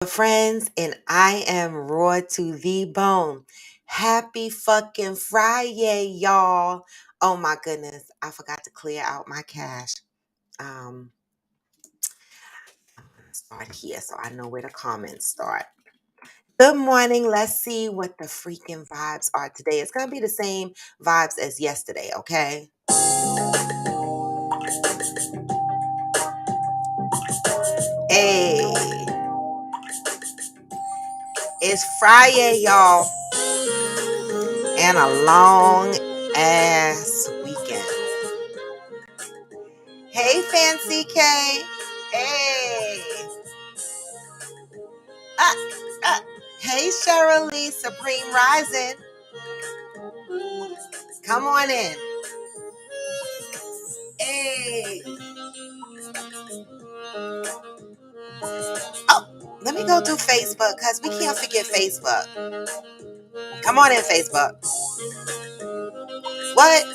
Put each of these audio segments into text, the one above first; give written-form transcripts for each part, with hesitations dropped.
Friends, and I am raw to the bone. Happy fucking Friday, y'all. Oh my goodness, I forgot to clear out my cache. I'm gonna start here so I know where the comments start. Good morning. Let's see what the freaking vibes are today. It's gonna be the same vibes as yesterday, okay? Hey, it's Friday, y'all, and a long ass weekend. Hey, Fancy K. Hey. Uh, uh. Hey, Cheryl Lee, Supreme Rising. Come on in. Hey. Oh, let me go to Facebook because we can't forget Facebook. Come on in, Facebook. What?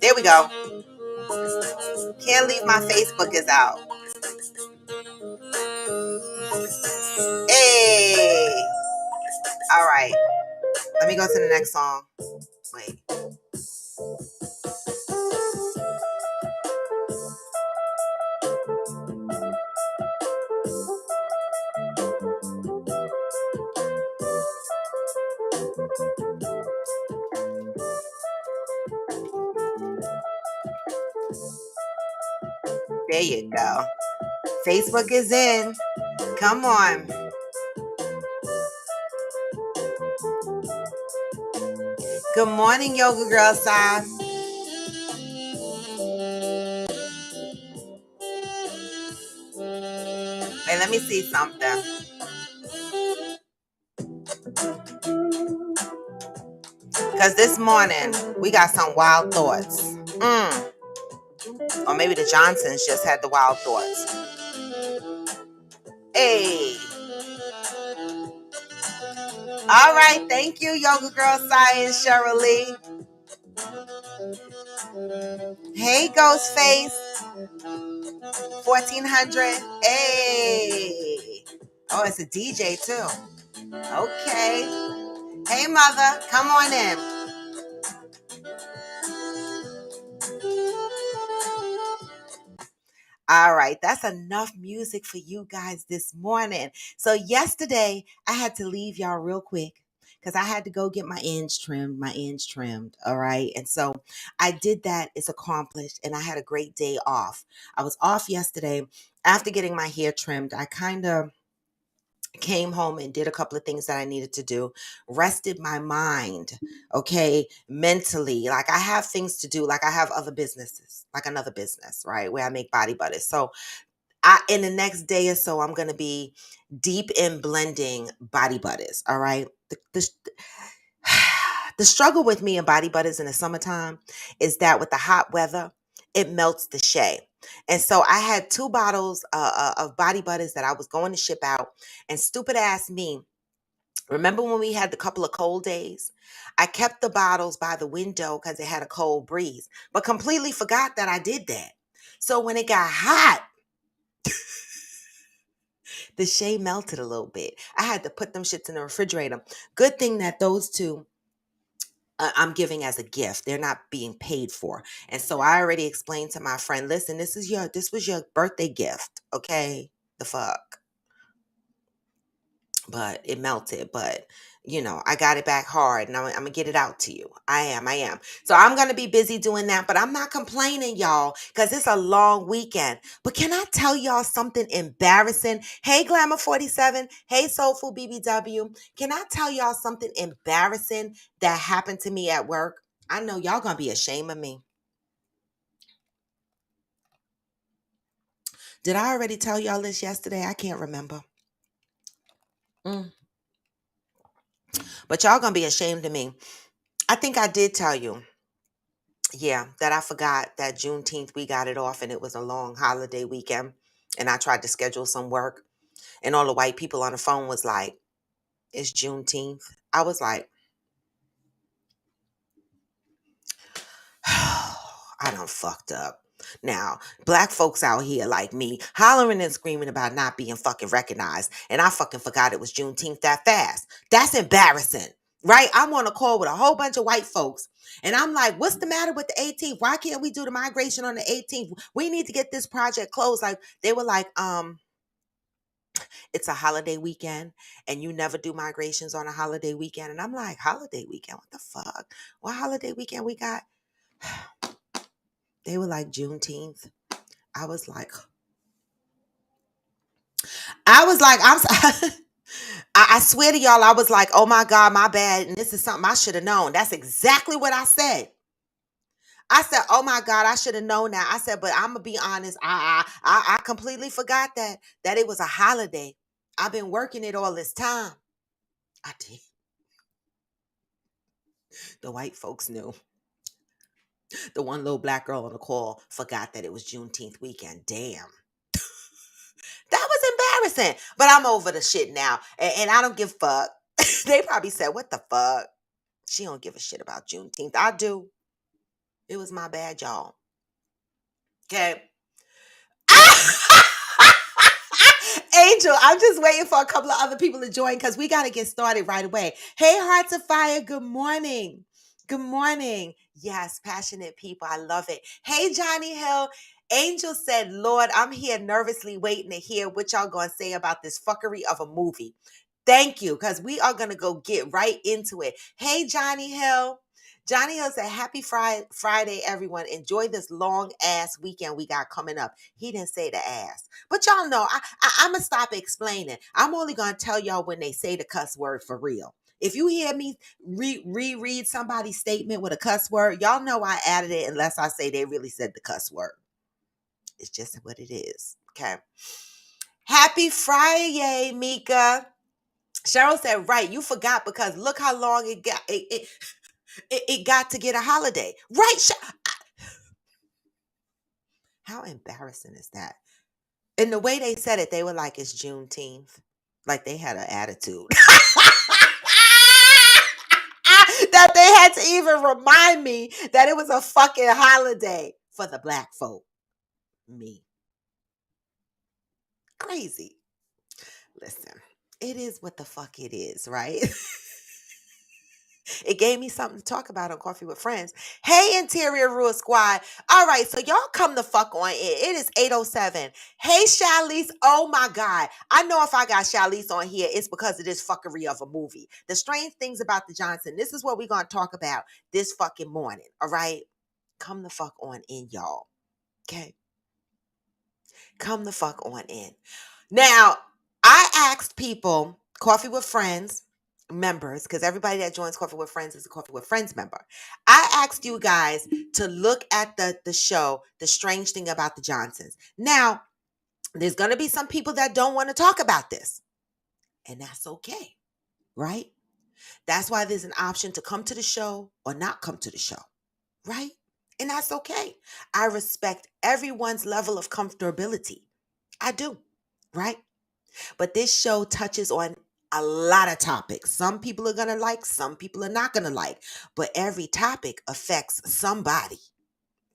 There we go. Can't leave my Facebook is out. Hey. All right. Let me go to the next song. Wait. There you go. Facebook is in. Come on. Good morning, Yoga Girl Side. Wait, let me see something. Because this morning, we got some wild thoughts. Or maybe the Johnsons just had the wild thoughts. Hey. All right. Thank you, Yoga Girl Science, Cheryl Lee. Hey, Ghostface. 1400. Hey. Oh, it's a DJ too. Okay. Hey, mother. Come on in. All right, that's enough music for you guys this morning. So yesterday I had to leave y'all real quick because I had to go get my ends trimmed. All right. And so I did that. It's accomplished. And I had a great day off. I was off yesterday after getting my hair trimmed. I kind of came home and did a couple of things that I needed to do, rested my mind, okay, mentally. Like I have things to do, like I have other businesses, like another business, right, where I make body butters. So in the next day or so, I'm going to be deep in blending body butters, all right? The struggle with me and body butters in the summertime is that with the hot weather, it melts the shea. And so I had 2 bottles of body butters that I was going to ship out. And stupid ass me, remember when we had the couple of cold days? I kept the bottles by the window because it had a cold breeze, but completely forgot that I did that. So when it got hot, the shea melted a little bit. I had to put them shits in the refrigerator. Good thing that those two I'm giving as a gift. They're not being paid for. And so I already explained to my friend, listen, this was your birthday gift. Okay. The fuck. But it melted. But I got it back hard and I'm gonna get it out to you. I am. So I'm gonna be busy doing that, but I'm not complaining, y'all, because it's a long weekend. But can I tell y'all something embarrassing? Hey, Glamour 47. Hey, Soulful BBW. Can I tell y'all something embarrassing that happened to me at work? I know y'all gonna be ashamed of me. Did I already tell y'all this yesterday? I can't remember. Mm. But y'all gonna be ashamed of me. I think I did tell you. Yeah, that I forgot that Juneteenth we got it off and it was a long holiday weekend. And I tried to schedule some work. And all the white people on the phone was like, it's Juneteenth. I was like, I done fucked up. Now, black folks out here like me hollering and screaming about not being fucking recognized, and I fucking forgot it was Juneteenth that fast. That's embarrassing, right? I'm on a call with a whole bunch of white folks, and I'm like, what's the matter with the 18th? Why can't we do the migration on the 18th? We need to get this project closed. Like, they were like, it's a holiday weekend, and you never do migrations on a holiday weekend. And I'm like, holiday weekend? What the fuck? What holiday weekend we got? They were like, Juneteenth. I was like, I'm. I swear to y'all, I was like, oh my God, my bad. And this is something I should have known. That's exactly what I said. I said, oh my God, I should have known that. I said, but I'm gonna be honest, I completely forgot that it was a holiday. I've been working it all this time. I did. The white folks knew. The one little black girl on the call forgot that it was Juneteenth weekend. Damn. That was embarrassing. But I'm over the shit now. And I don't give a fuck. They probably said, what the fuck? She don't give a shit about Juneteenth. I do. It was my bad, y'all. Okay. Angel, I'm just waiting for a couple of other people to join because we got to get started right away. Hey, Hearts of Fire, good morning. Good morning. Yes, passionate people. I love it. Hey, Johnny Hill. Angel said, Lord, I'm here nervously waiting to hear what y'all going to say about this fuckery of a movie. Thank you, because we are going to go get right into it. Hey, Johnny Hill. Johnny Hill said, happy Friday, everyone. Enjoy this long ass weekend we got coming up. He didn't say the ass. But y'all know, I'm going to stop explaining. I'm only going to tell y'all when they say the cuss word for real. If you hear me reread somebody's statement with a cuss word, y'all know I added it unless I say they really said the cuss word. It's just what it is. Okay. Happy Friday, Mika. Cheryl said, right, you forgot because look how long it got. It got to get a holiday. Right. How embarrassing is that? And the way they said it, they were like, it's Juneteenth. Like they had an attitude. That they had to even remind me that it was a fucking holiday for the black folk. Me. Crazy. Listen, it is what the fuck it is, right? It gave me something to talk about on Coffee with Friends. Hey, Interior Rule Squad. All right, so y'all come the fuck on in. It is 8:07. Hey, Charlize. Oh, my God. I know if I got Charlize on here, it's because of this fuckery of a movie. The strange things about the Johnson. This is what we're going to talk about this fucking morning, all right? Come the fuck on in, y'all. Okay? Come the fuck on in. Now, I asked people, Coffee with Friends members, because everybody that joins Coffee with Friends is a Coffee with Friends member. I asked you guys to look at the show, The Strange Thing About the Johnsons. Now, there's going to be some people that don't want to talk about this, and that's okay, right? That's why there's an option to come to the show or not come to the show, right? And that's okay. I respect everyone's level of comfortability. I do, right? But this show touches on a lot of topics. Some people are going to like, some people are not going to like, but every topic affects somebody.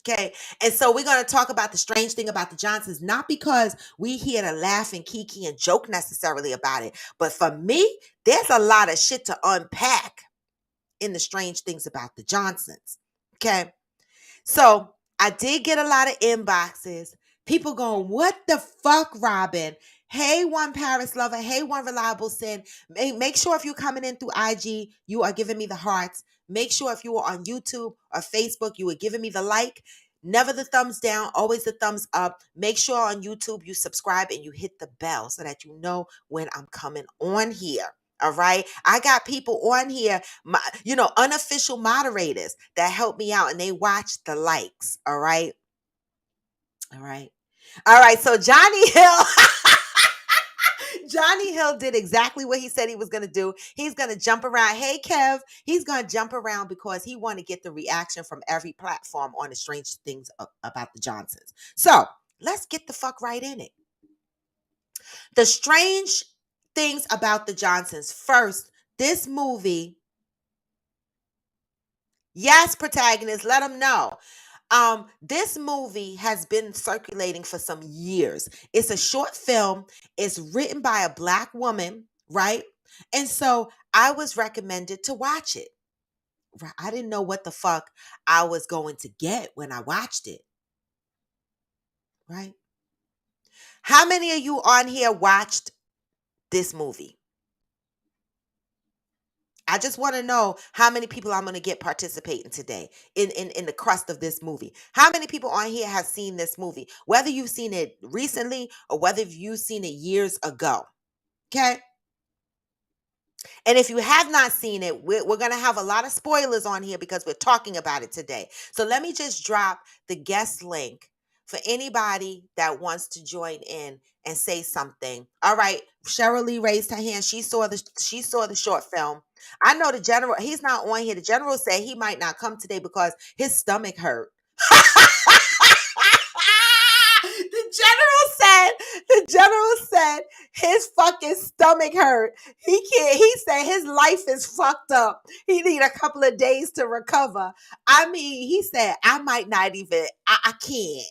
Okay. And so we're going to talk about the strange thing about the Johnsons, not because we here to laugh and kiki and joke necessarily about it, but for me, there's a lot of shit to unpack in the strange things about the Johnsons. Okay. So I did get a lot of inboxes. People going, what the fuck, Robin? Hey, one Paris lover. Hey, one reliable sin. Make sure if you're coming in through IG, you are giving me the hearts. Make sure if you are on YouTube or Facebook, you are giving me the like. Never the thumbs down, always the thumbs up. Make sure on YouTube you subscribe and you hit the bell so that you know when I'm coming on here. All right. I got people on here, unofficial moderators that help me out and they watch the likes. All right. All right. All right. So Johnny Hill. Johnny Hill did exactly what he said he was going to do. He's going to jump around. Hey, Kev. He's going to jump around because he want to get the reaction from every platform on the strange things about the Johnsons. So let's get the fuck right in it. The strange things about the Johnsons. First, this movie, yes, protagonist, let them know. This movie has been circulating for some years. It's a short film. It's written by a black woman, right? And so I was recommended to watch it. Right? I didn't know what the fuck I was going to get when I watched it, right? How many of you on here watched this movie? I just want to know how many people I'm going to get participating today in the crust of this movie. How many people on here have seen this movie? Whether you've seen it recently or whether you've seen it years ago. Okay? And if you have not seen it, we're going to have a lot of spoilers on here because we're talking about it today. So let me just drop the guest link for anybody that wants to join in and say something. All right, Cheryl Lee raised her hand. She saw the short film. I know the general, he's not on here. The general said he might not come today because his stomach hurt. the general said his fucking stomach hurt. He said his life is fucked up. He need a couple of days to recover. I mean, he said I might not even I can't.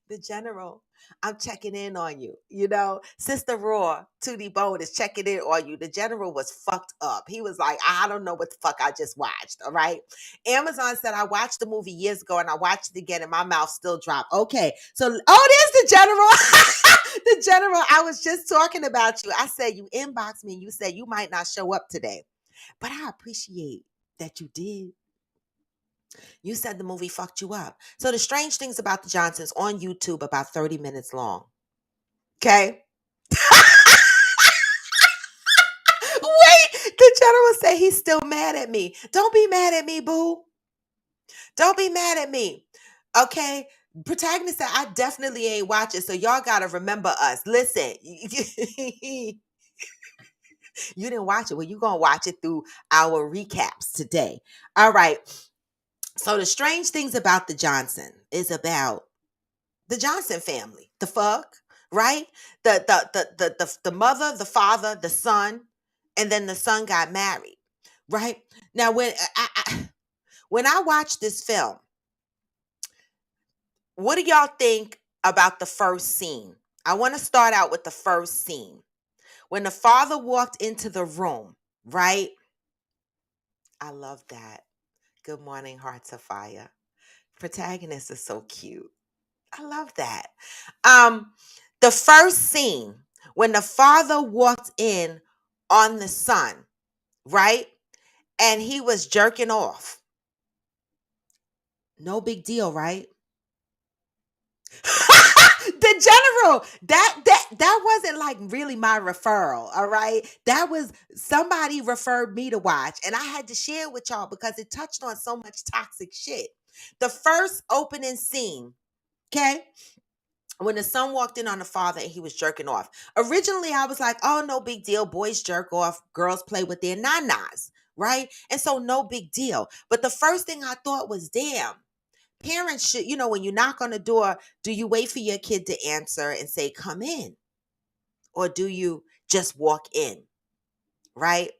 The general, I'm checking in on you. You know, Sister Raw, Tootie Bone is checking in on you. The general was fucked up. He was like, I don't know what the fuck I just watched. All right. Amazon said, I watched the movie years ago and I watched it again and my mouth still dropped. Okay. So, there's the general. The general, I was just talking about you. I said, you inboxed me and you said you might not show up today, but I appreciate that you did. You said the movie fucked you up. So the strange things about the Johnsons on YouTube about 30 minutes long. Okay? Wait, the general said he's still mad at me. Don't be mad at me, boo. Don't be mad at me. Okay? Protagonist said, I definitely ain't watching, so y'all gotta remember us. Listen, you didn't watch it. Well, you gonna watch it through our recaps today. All right. So the strange things about the Johnson is about the Johnson family. The fuck, right? The mother, the father, the son, and then the son got married, right? Now when I watched this film, what do y'all think about the first scene? I want to start out with the first scene. When the father walked into the room, right? I love that. Good morning, Hearts of Fire. Protagonist is so cute. I love that. Um, the first scene when the father walked in on the son, right? And he was jerking off. No big deal, right? The general, that wasn't like really my referral, all right? That was somebody referred me to watch, and I had to share with y'all because it touched on so much toxic shit. The first opening scene, okay? When the son walked in on the father and he was jerking off. Originally, I was like, oh, no big deal. Boys jerk off, girls play with their nanas, right? And so no big deal. But the first thing I thought was, damn, parents should, when you knock on the door, do you wait for your kid to answer and say, come in? Or do you just walk in, right?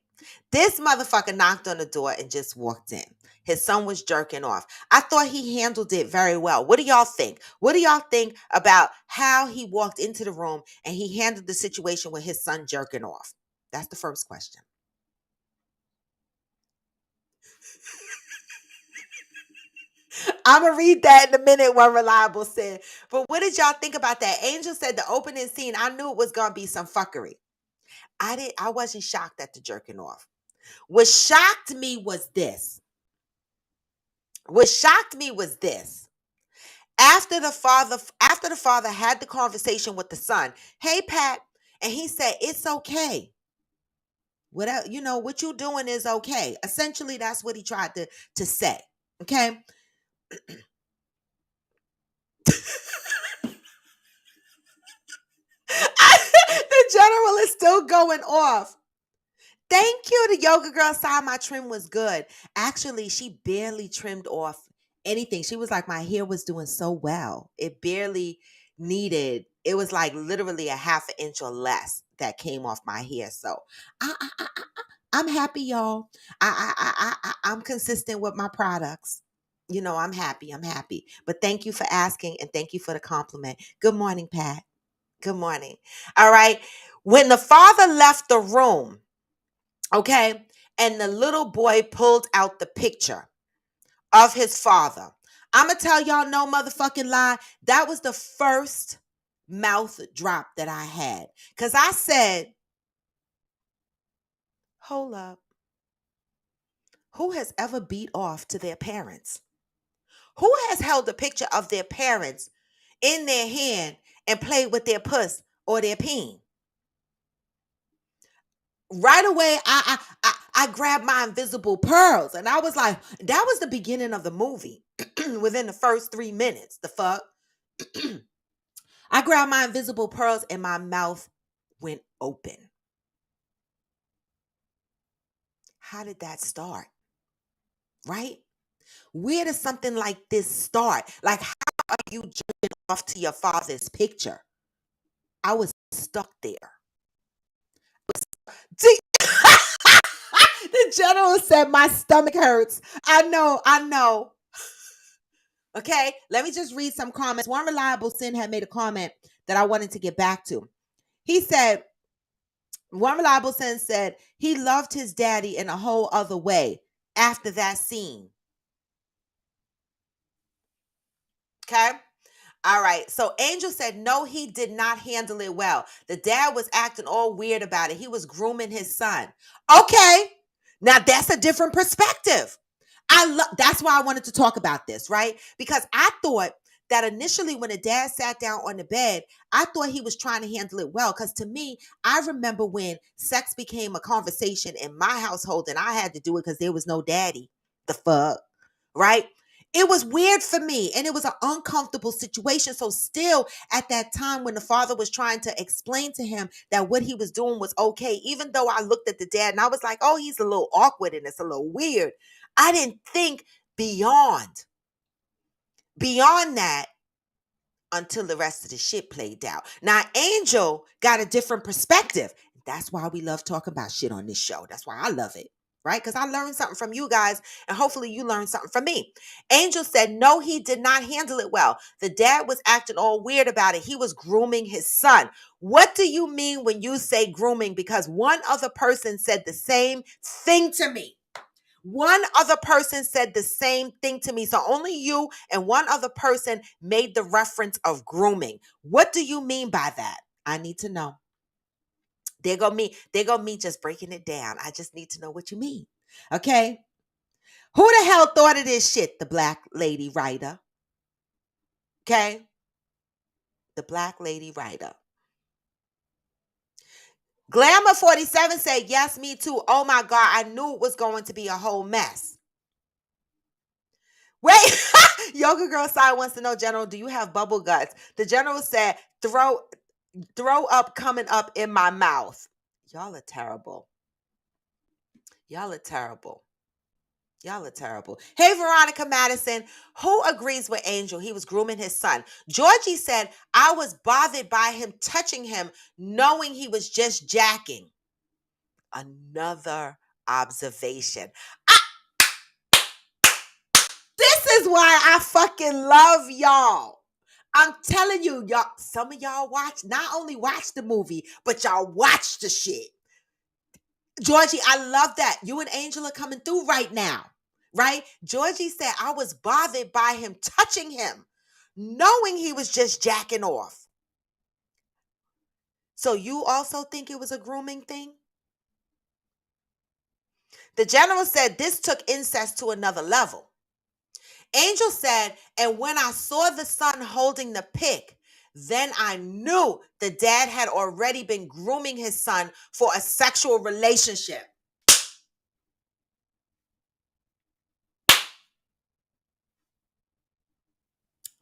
This motherfucker knocked on the door and just walked in. His son was jerking off. I thought he handled it very well. What do y'all think? What do y'all think about how he walked into the room and he handled the situation with his son jerking off? That's the first question. I'm going to read that in a minute, what Reliable said. But what did y'all think about that? Angel said the opening scene, I knew it was going to be some fuckery. I wasn't shocked at the jerking off. What shocked me was this. After the father had the conversation with the son, hey Pat, and he said it's okay. Whatever, what you doing is okay. Essentially, that's what he tried to say. Okay. The general is still going off. Thank you. The yoga girl said my trim was good. Actually, she barely trimmed off anything. She was like, my hair was doing so well. It barely needed, it was like literally a half an inch or less that came off my hair. So I'm happy, y'all. I'm consistent with my products. You know, I'm happy. I'm happy. But thank you for asking and thank you for the compliment. Good morning, Pat. Good morning. All right. When the father left the room, okay, and the little boy pulled out the picture of his father, I'm going to tell y'all no motherfucking lie. That was the first mouth drop that I had. Because I said, hold up. Who has ever beat off to their parents? Who has held a picture of their parents in their hand and played with their puss or their peen? Right away, I grabbed my invisible pearls, and I was like, that was the beginning of the movie. Within the first 3 minutes, the fuck, I grabbed my invisible pearls, and my mouth went open. How did that start? Right? Where does something like this start? Like, how are you jerking off to your father's picture? I was stuck there. See, the general said my stomach hurts. I know, I know. Okay, let me just read some comments. One reliable sin had made a comment that I wanted to get back to. He said, one reliable sin said he loved his daddy in a whole other way after that scene. Okay. All right. So Angel said, no, he did not handle it well. The dad was acting all weird about it. He was grooming his son. Okay. Now that's a different perspective. That's why I wanted to talk about this, right? Because I thought that initially when the dad sat down on the bed, I thought he was trying to handle it well. Because to me, I remember when sex became a conversation in my household and I had to do it because there was no daddy. The fuck, right? It was weird for me and it was an uncomfortable situation. So still at that time when the father was trying to explain to him that what he was doing was okay, even though I looked at the dad and I was like, oh, he's a little awkward and it's a little weird. I didn't think beyond that until the rest of the shit played out. Now, Angel got a different perspective. That's why we love talking about shit on this show. That's why I love it, right? Because I learned something from you guys, and hopefully you learned something from me. Angel said, no, he did not handle it well. The dad was acting all weird about it. He was grooming his son. What do you mean when you say grooming? Because one other person said the same thing to me. One other person said the same thing to me. So only you and one other person made the reference of grooming. What do you mean by that? I need to know. There go me. There go me just breaking it down. I just need to know what you mean. Okay. Who the hell thought of this shit? The black lady writer. Okay. The black lady writer. Glamour 47 said, yes, me too. Oh my God. I knew it was going to be a whole mess. Wait, Yoga Girl Side wants to know, General, do you have bubble guts? The General said, throw up coming up in my mouth. Y'all are terrible. Y'all are terrible. Y'all are terrible. Hey, Veronica Madison, who agrees with Angel? He was grooming his son. Georgie said, I was bothered by him touching him, knowing he was just jacking. Another observation. This is why I fucking love y'all. I'm telling you, y'all, some of y'all not only watch the movie, but y'all watch the shit. Georgie, I love that. You and Angel are coming through right now, right? Georgie said, I was bothered by him touching him, knowing he was just jacking off. So you also think it was a grooming thing? The General said this took incest to another level. Angel said, and when I saw the son holding the pick, then I knew the dad had already been grooming his son for a sexual relationship.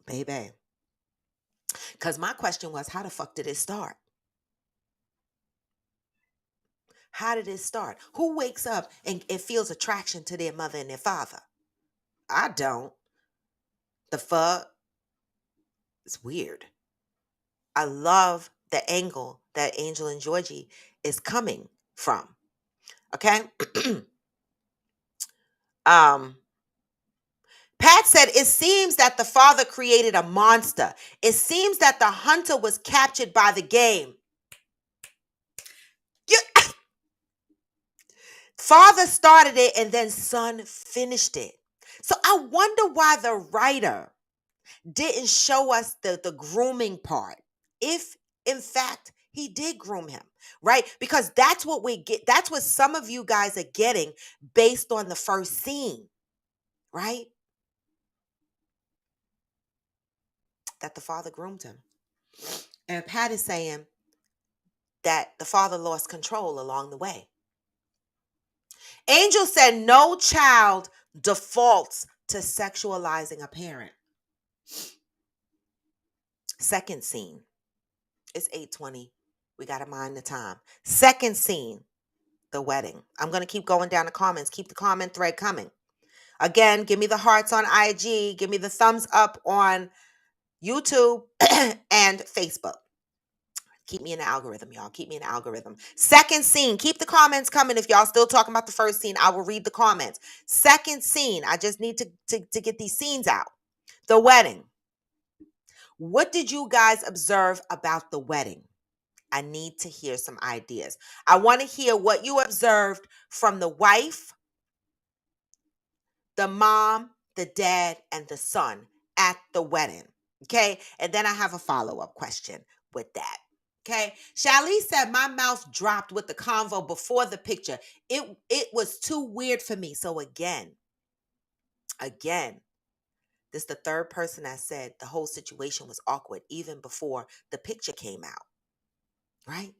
Baby. Because my question was, how the fuck did it start? How did it start? Who wakes up and feels attraction to their mother and their father? I don't. The fuck? It's weird. I love the angle that Angel and Georgie is coming from. Okay? um Pat said, it seems that the father created a monster. It seems that the hunter was captured by the game. Father started it and then son finished it. So I wonder why the writer didn't show us the grooming part. If in fact he did groom him, right? Because that's what we get. That's what some of you guys are getting based on the first scene, right? That the father groomed him. And Pat is saying that the father lost control along the way. Angel said no child defaults to sexualizing a parent. Second scene. It's 8:20. We got to mind the time. Second scene, the wedding. I'm going to keep going down the comments. Keep the comment thread coming. Again, give me the hearts on IG. Give me the thumbs up on YouTube and Facebook. Keep me in the algorithm, y'all. Keep me in the algorithm. Second scene. Keep the comments coming. If y'all still talking about the first scene, I will read the comments. Second scene. I just need to get these scenes out. The wedding. What did you guys observe about the wedding? I need to hear some ideas. I want to hear what you observed from the wife, the mom, the dad, and the son at the wedding. Okay. And then I have a follow-up question with that. Okay. Shali said my mouth dropped with the convo before the picture. It was too weird for me. So again, this is the third person that said the whole situation was awkward even before the picture came out. Right?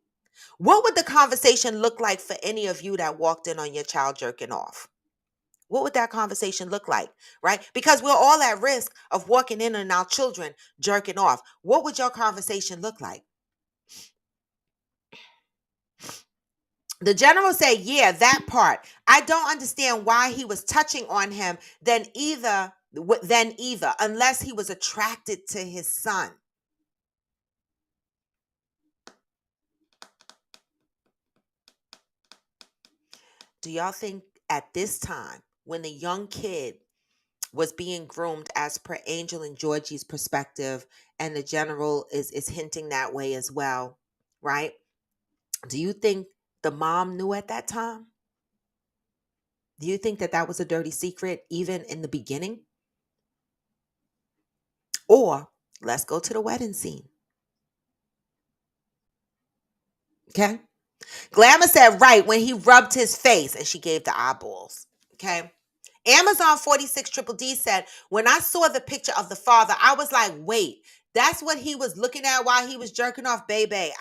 What would the conversation look like for any of you that walked in on your child jerking off? What would that conversation look like, right? Because we're all at risk of walking in on our children jerking off. What would your conversation look like? The general said, yeah, that part. I don't understand why he was touching on him then either, unless he was attracted to his son. Do y'all think at this time, when the young kid was being groomed as per Angel and Georgie's perspective, and the general is hinting that way as well, right? Do you think the mom knew at that time? Do you think that that was a dirty secret even in the beginning? Or let's go to the wedding scene. Okay. Glamour said, right, when he rubbed his face, and she gave the eyeballs. Okay. Amazon 46 Triple D said, when I saw the picture of the father, I was like, wait, that's what he was looking at while he was jerking off, baby.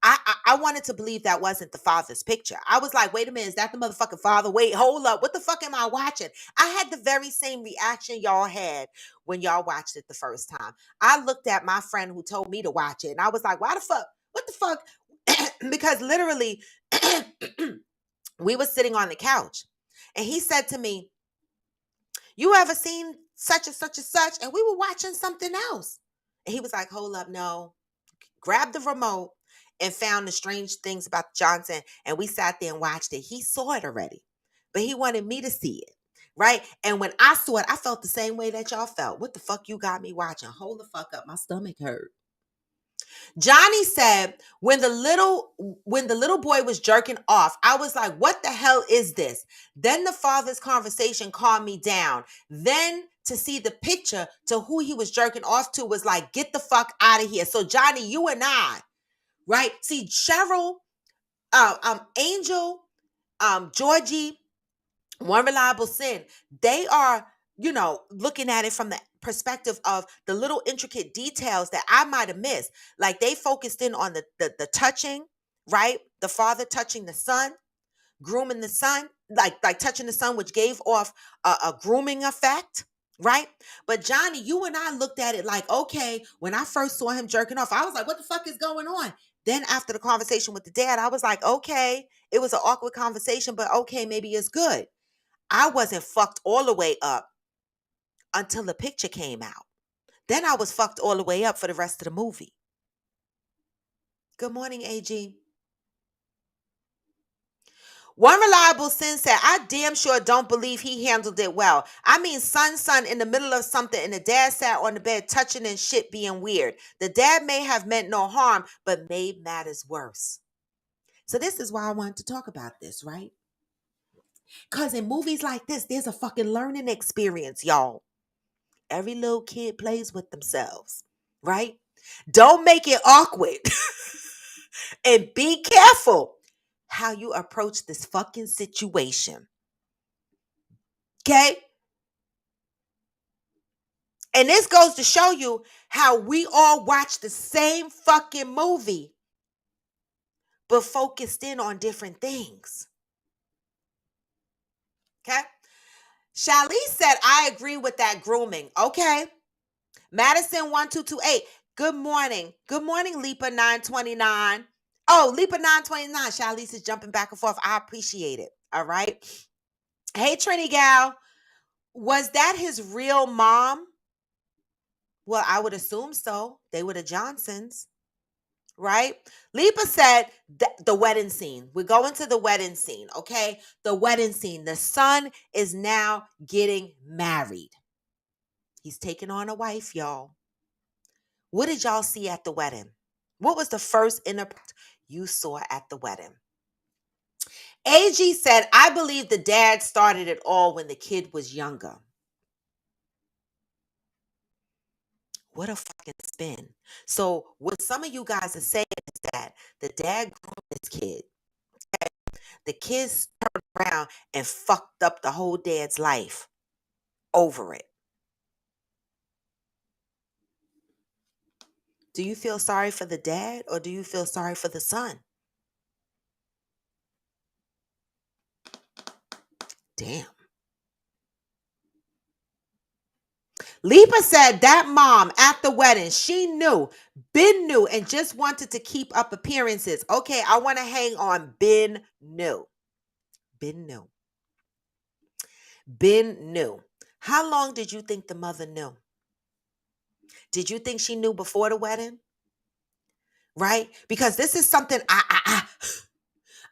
I wanted to believe that wasn't the father's picture. I was like, wait a minute, is that the motherfucking father? Wait, hold up. What the fuck am I watching? I had the very same reaction y'all had when y'all watched it the first time. I looked at my friend who told me to watch it, and I was like, why the fuck? What the fuck? Because literally, we were sitting on the couch, and he said to me, you ever seen such and such and such? And we were watching something else. And he was like, hold up, no. Grabbed the remote and found the strange things about Johnson, and we sat there and watched it. He saw it already, but he wanted me to see it, right? And when I saw it, I felt the same way that y'all felt. What the fuck you got me watching? Hold the fuck up. My stomach hurt. Johnny said, when the little boy was jerking off, I was like, what the hell is this? Then the father's conversation calmed me down. Then to see the picture to who he was jerking off to was like, get the fuck out of here. So Johnny, you and I, right? See, Cheryl, Angel, Georgie, One Reliable Sin, they are, looking at it from the perspective of the little intricate details that I might have missed. Like they focused in on the touching, right? The father touching the son, grooming the son, like touching the son, which gave off a grooming effect, right? But Johnny, you and I looked at it like, okay, when I first saw him jerking off, I was like, what the fuck is going on? Then after the conversation with the dad, I was like, okay, it was an awkward conversation, but okay, maybe it's good. I wasn't fucked all the way up until the picture came out. Then I was fucked all the way up for the rest of the movie. Good morning, AG. One reliable sin said, I damn sure don't believe he handled it well. I mean, son in the middle of something and the dad sat on the bed touching and shit being weird. The dad may have meant no harm, but made matters worse. So this is why I wanted to talk about this, right? Because in movies like this, there's a fucking learning experience, y'all. Every little kid plays with themselves, right? Don't make it awkward. And be careful how you approach this fucking situation. Okay? And this goes to show you how we all watch the same fucking movie, but focused in on different things. Okay? Shalice said, I agree with that grooming. Okay. Madison 1228. Good morning. Good morning, Leapa 929. Oh, Leapa 929. Shalice is jumping back and forth. I appreciate it. All right. Hey, Trini Gal. Was that his real mom? Well, I would assume so. They were the Johnsons, right? Lipa said the wedding scene. We're going to the wedding scene, okay? The wedding scene. The son is now getting married. He's taking on a wife, y'all. What did y'all see at the wedding? What was the first you saw at the wedding? AG said, I believe the dad started it all when the kid was younger. What a fucking spin. So what some of you guys are saying is that the dad groomed this kid. The kids turned around and fucked up the whole dad's life over it. Do you feel sorry for the dad or do you feel sorry for the son? Damn. Lipa said that mom at the wedding, she knew, Ben knew, and just wanted to keep up appearances. Okay, I want to hang on. Ben knew. Ben knew. Ben knew. How long did you think the mother knew? Did you think she knew before the wedding? Right? Because this is something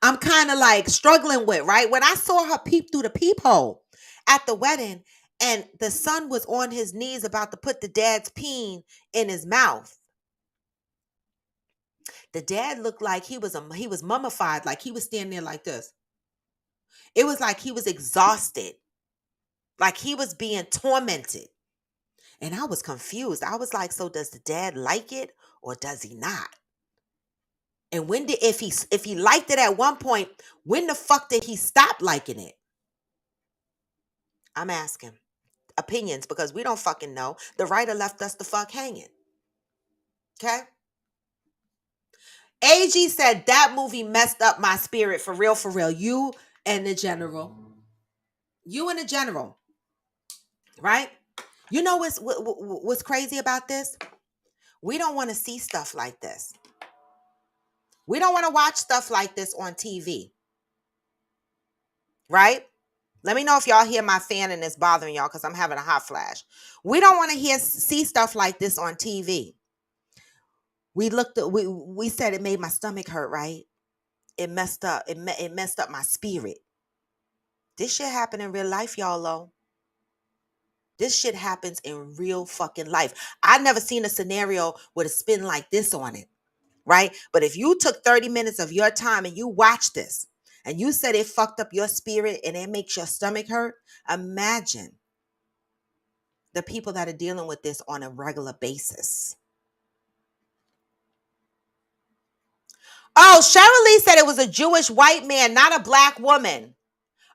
I'm kind of like struggling with, right? When I saw her peep through the peephole at the wedding and the son was on his knees about to put the dad's peen in his mouth. The dad looked like he was mummified, like he was standing there like this. It was like he was exhausted, like he was being tormented. And I was confused. I was like, so does the dad like it or does he not? And if he liked it at one point, when the fuck did he stop liking it? I'm asking opinions because we don't fucking know. The writer left us the fuck hanging. Okay? AG said that movie messed up my spirit for real, for real. You and the general. You and the general. Right? You know what's crazy about this? We don't want to see stuff like this. We don't want to watch stuff like this on TV. Right? Let me know if y'all hear my fan and it's bothering y'all because I'm having a hot flash. We don't want to see stuff like this on TV. We said it made my stomach hurt, right? It messed up. It messed up my spirit. This shit happened in real life, y'all, though. This shit happens in real fucking life. I've never seen a scenario with a spin like this on it, right? But if you took 30 minutes of your time and you watched this and you said it fucked up your spirit and it makes your stomach hurt, imagine the people that are dealing with this on a regular basis. Oh, Cheryl Lee said it was a Jewish white man, not a black woman.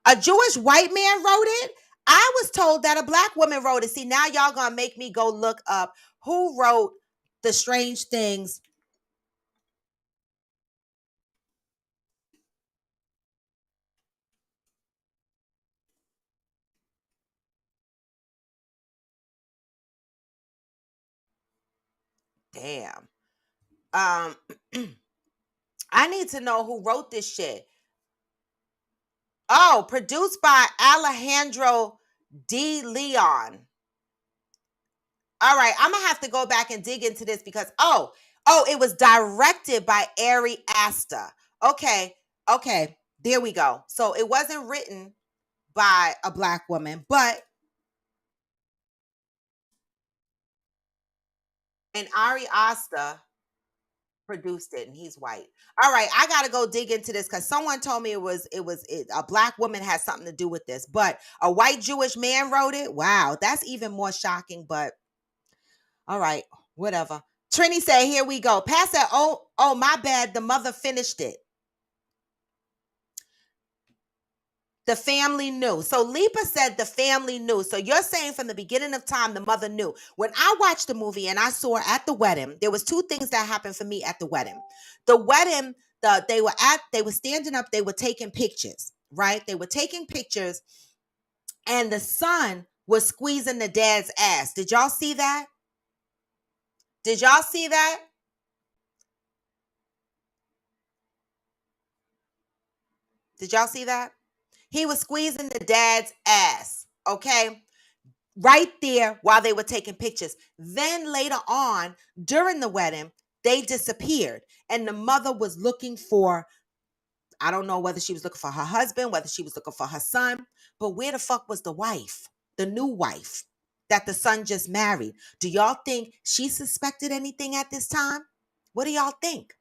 A Jewish white man wrote it? I was told that a black woman wrote it. See, now y'all gonna make me go look up who wrote The Strange Things. Damn. I need to know who wrote this shit. Oh, produced by Alejandro D. Leon. All right, I'm gonna have to go back and dig into this because it was directed by Ari Aster. Okay. There we go. So it wasn't written by a black woman, but and Ari Asta produced it, and he's white. All right, I gotta go dig into this because someone told me a black woman had something to do with this, but a white Jewish man wrote it. Wow, that's even more shocking. But all right, whatever. Trini said, "Here we go." Pass that. Oh, my bad. The mother finished it. The family knew. So Lipa said the family knew. So you're saying from the beginning of time, the mother knew. When I watched the movie and I saw at the wedding, there was two things that happened for me at the wedding. The wedding, they were standing up, they were taking pictures, right? They were taking pictures, and the son was squeezing the dad's ass. Did y'all see that? Did y'all see that? Did y'all see that? He was squeezing the dad's ass. Okay. Right there while they were taking pictures. Then later on, during the wedding, they disappeared. And the mother was looking for, I don't know whether she was looking for her husband, whether she was looking for her son, but where the fuck was the wife, the new wife that the son just married? Do y'all think she suspected anything at this time? What do y'all think?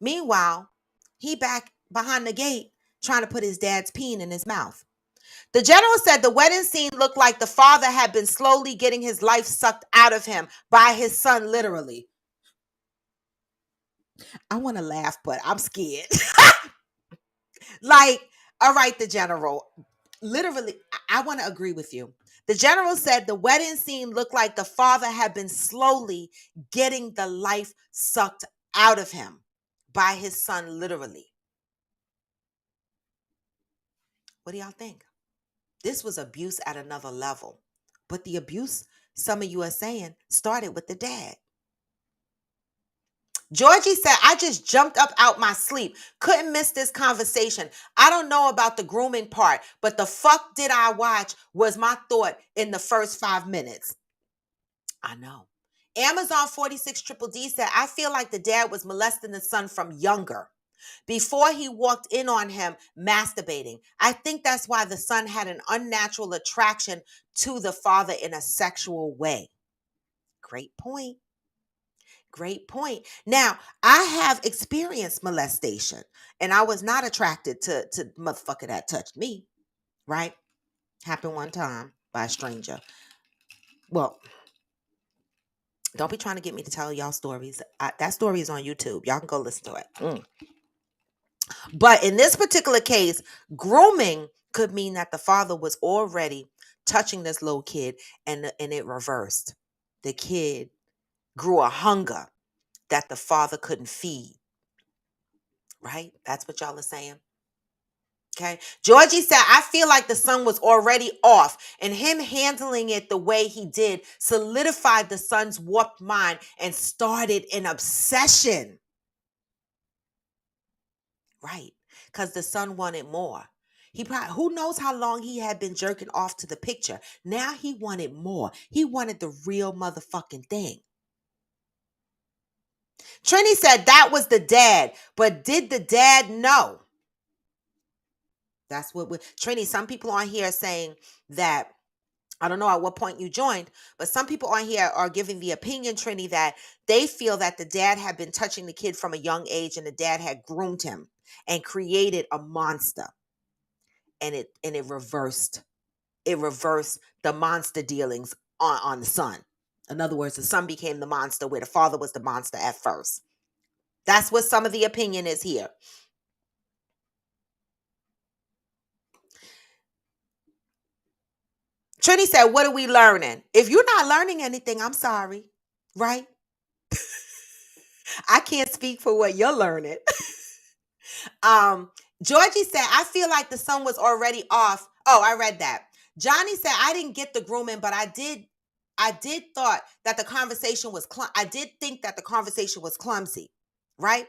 Meanwhile, he back behind the gate trying to put his dad's peen in his mouth. The general said the wedding scene looked like the father had been slowly getting his life sucked out of him by his son, literally. I want to laugh, but I'm scared. Like, all right, the general. Literally, I want to agree with you. The general said the wedding scene looked like the father had been slowly getting the life sucked out of him by his son, literally. What do y'all think? This was abuse at another level. But the abuse, some of you are saying, started with the dad. Georgie said, I just jumped up out my sleep. Couldn't miss this conversation. I don't know about the grooming part, but the fuck did I watch was my thought in the first 5 minutes. I know. Amazon 46 Triple D said, I feel like the dad was molesting the son from younger, before he walked in on him masturbating. I think that's why the son had an unnatural attraction to the father in a sexual way. Great point. Great point. Now, I have experienced molestation, and I was not attracted to motherfucker that touched me, right? Happened one time by a stranger. Well, don't be trying to get me to tell y'all stories. That story is on YouTube. Y'all can go listen to it. But in this particular case, grooming could mean that the father was already touching this little kid, and it reversed. The kid grew a hunger that the father couldn't feed. Right? That's what y'all are saying. Okay. Georgie said, I feel like the son was already off, and him handling it the way he did solidified the son's warped mind and started an obsession. Right. Because the son wanted more. He probably, who knows how long he had been jerking off to the picture. Now he wanted more. He wanted the real motherfucking thing. Trini said that was the dad, but did the dad know? That's what Trini, some people on here are saying that, I don't know at what point you joined, but some people on here are giving the opinion, Trini, that they feel that the dad had been touching the kid from a young age, and the dad had groomed him and created a monster. And it reversed. It reversed the monster dealings on the son. In other words, the son became the monster where the father was the monster at first. That's what some of the opinion is here. Trini said, what are we learning? If you're not learning anything, I'm sorry. Right? I can't speak for what you're learning. Georgie said, I feel like the son was already off. Oh, I read that. Johnny said, I didn't get the grooming, but I did thought that the conversation was I did think that the conversation was clumsy, right?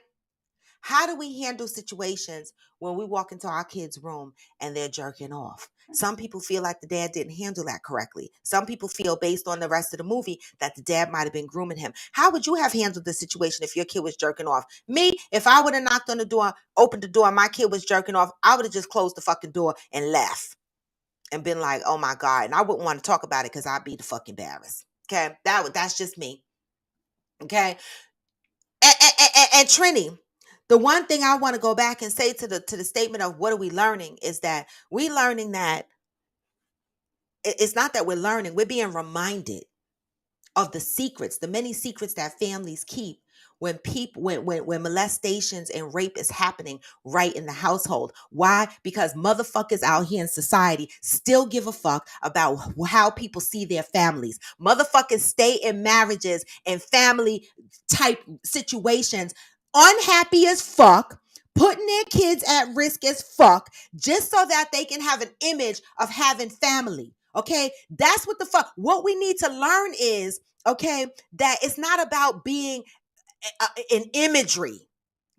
How do we handle situations when we walk into our kids' room and they're jerking off? Some people feel like the dad didn't handle that correctly. Some people feel, based on the rest of the movie, that the dad might have been grooming him. How would you have handled the situation if your kid was jerking off? Me, if I would have knocked on the door, opened the door, and my kid was jerking off, I would have just closed the fucking door and left and been like, oh my God. And I wouldn't want to talk about it because I'd be the fuck embarrassed. Okay. That's just me. Okay. And Trini, the one thing I want to go back and say to the statement of what are we learning is that we learning that it's not that we're learning, we're being reminded of the secrets, the many secrets that families keep when people when molestations and rape is happening right in the household. Why? Because motherfuckers out here in society still give a fuck about how people see their families. Motherfuckers stay in marriages and family type situations unhappy as fuck, putting their kids at risk as fuck, just so that they can have an image of having family. Okay, that's what the fuck. What we need to learn is, okay, that it's not about being in imagery,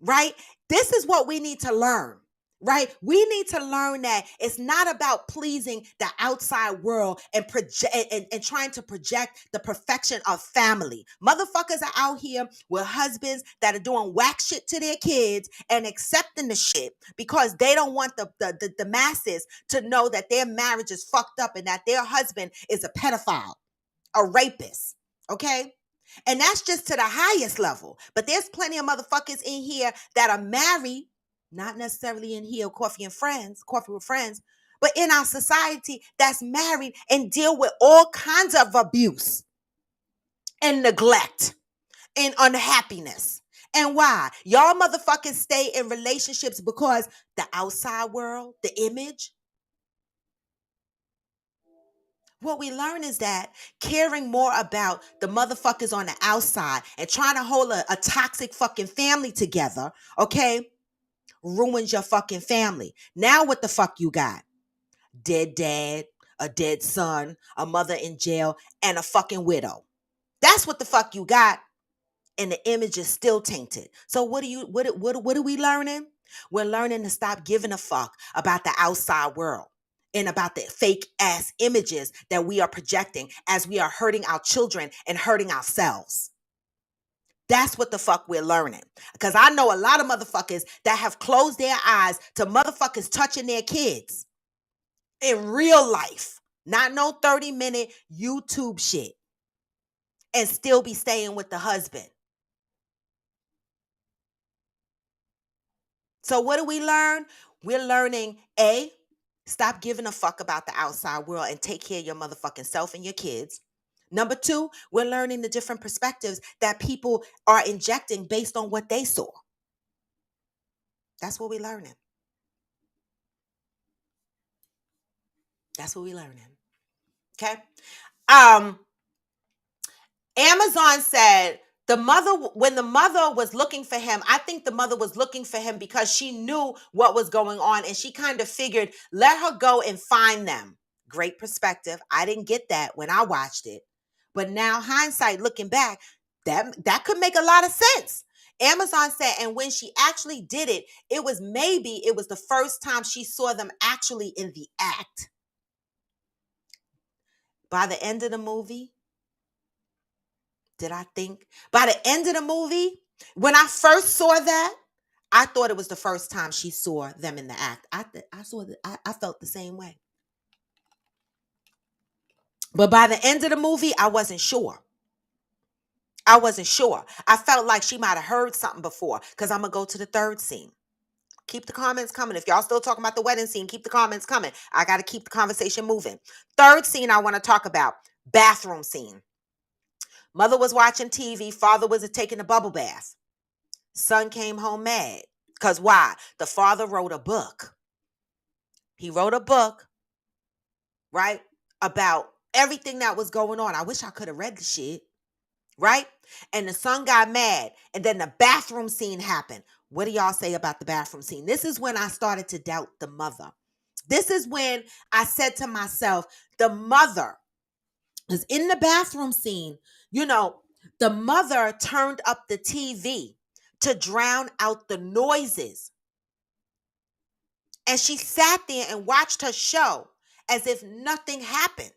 right? This is what we need to learn, right? We need to learn that it's not about pleasing the outside world and and trying to project the perfection of family. Motherfuckers are out here with husbands that are doing whack shit to their kids and accepting the shit because they don't want the masses to know that their marriage is fucked up and that their husband is a pedophile, a rapist. Okay. And that's just to the highest level. But there's plenty of motherfuckers in here that are married, not necessarily in here, coffee with friends, but in our society that's married and deal with all kinds of abuse and neglect and unhappiness. And why? Y'all motherfuckers stay in relationships because the outside world, the image. What we learn is that caring more about the motherfuckers on the outside and trying to hold a toxic fucking family together, okay, ruins your fucking family. Now what the fuck you got? Dead dad, a dead son, a mother in jail, and a fucking widow. That's what the fuck you got. And the image is still tainted. So what are we learning? We're learning to stop giving a fuck about the outside world and about the fake ass images that we are projecting as we are hurting our children and hurting ourselves. That's what the fuck we're learning. Because I know a lot of motherfuckers that have closed their eyes to motherfuckers touching their kids in real life. Not no 30-minute YouTube shit. And still be staying with the husband. So what do we learn? We're learning stop giving a fuck about the outside world and take care of your motherfucking self and your kids. Number two, we're learning the different perspectives that people are injecting based on what they saw. That's what we're learning. That's what we're learning. Okay. Amazon said when the mother was looking for him, I think the mother was looking for him because she knew what was going on and she kind of figured, let her go and find them. Great perspective. I didn't get that when I watched it. But now hindsight, looking back, that could make a lot of sense. Amazon said, and when she actually did it, it was the first time she saw them actually in the act. By the end of the movie, by the end of the movie, when I first saw that, I thought it was the first time she saw them in the act. I felt the same way. But by the end of the movie, I wasn't sure. I felt like she might have heard something before because I'm going to go to the third scene. Keep the comments coming. If y'all still talking about the wedding scene, keep the comments coming. I got to keep the conversation moving. Third scene I want to talk about, bathroom scene. Mother was watching TV. Father was taking a bubble bath. Son came home mad. Because why? The father wrote a book. He wrote a book, right, about everything that was going on. I wish I could have read the shit, right? And the son got mad. And then the bathroom scene happened. What do y'all say about the bathroom scene? This is when I started to doubt the mother. This is when I said to myself, the mother is in the bathroom scene. You know, the mother turned up the TV to drown out the noises. And she sat there and watched her show as if nothing happened.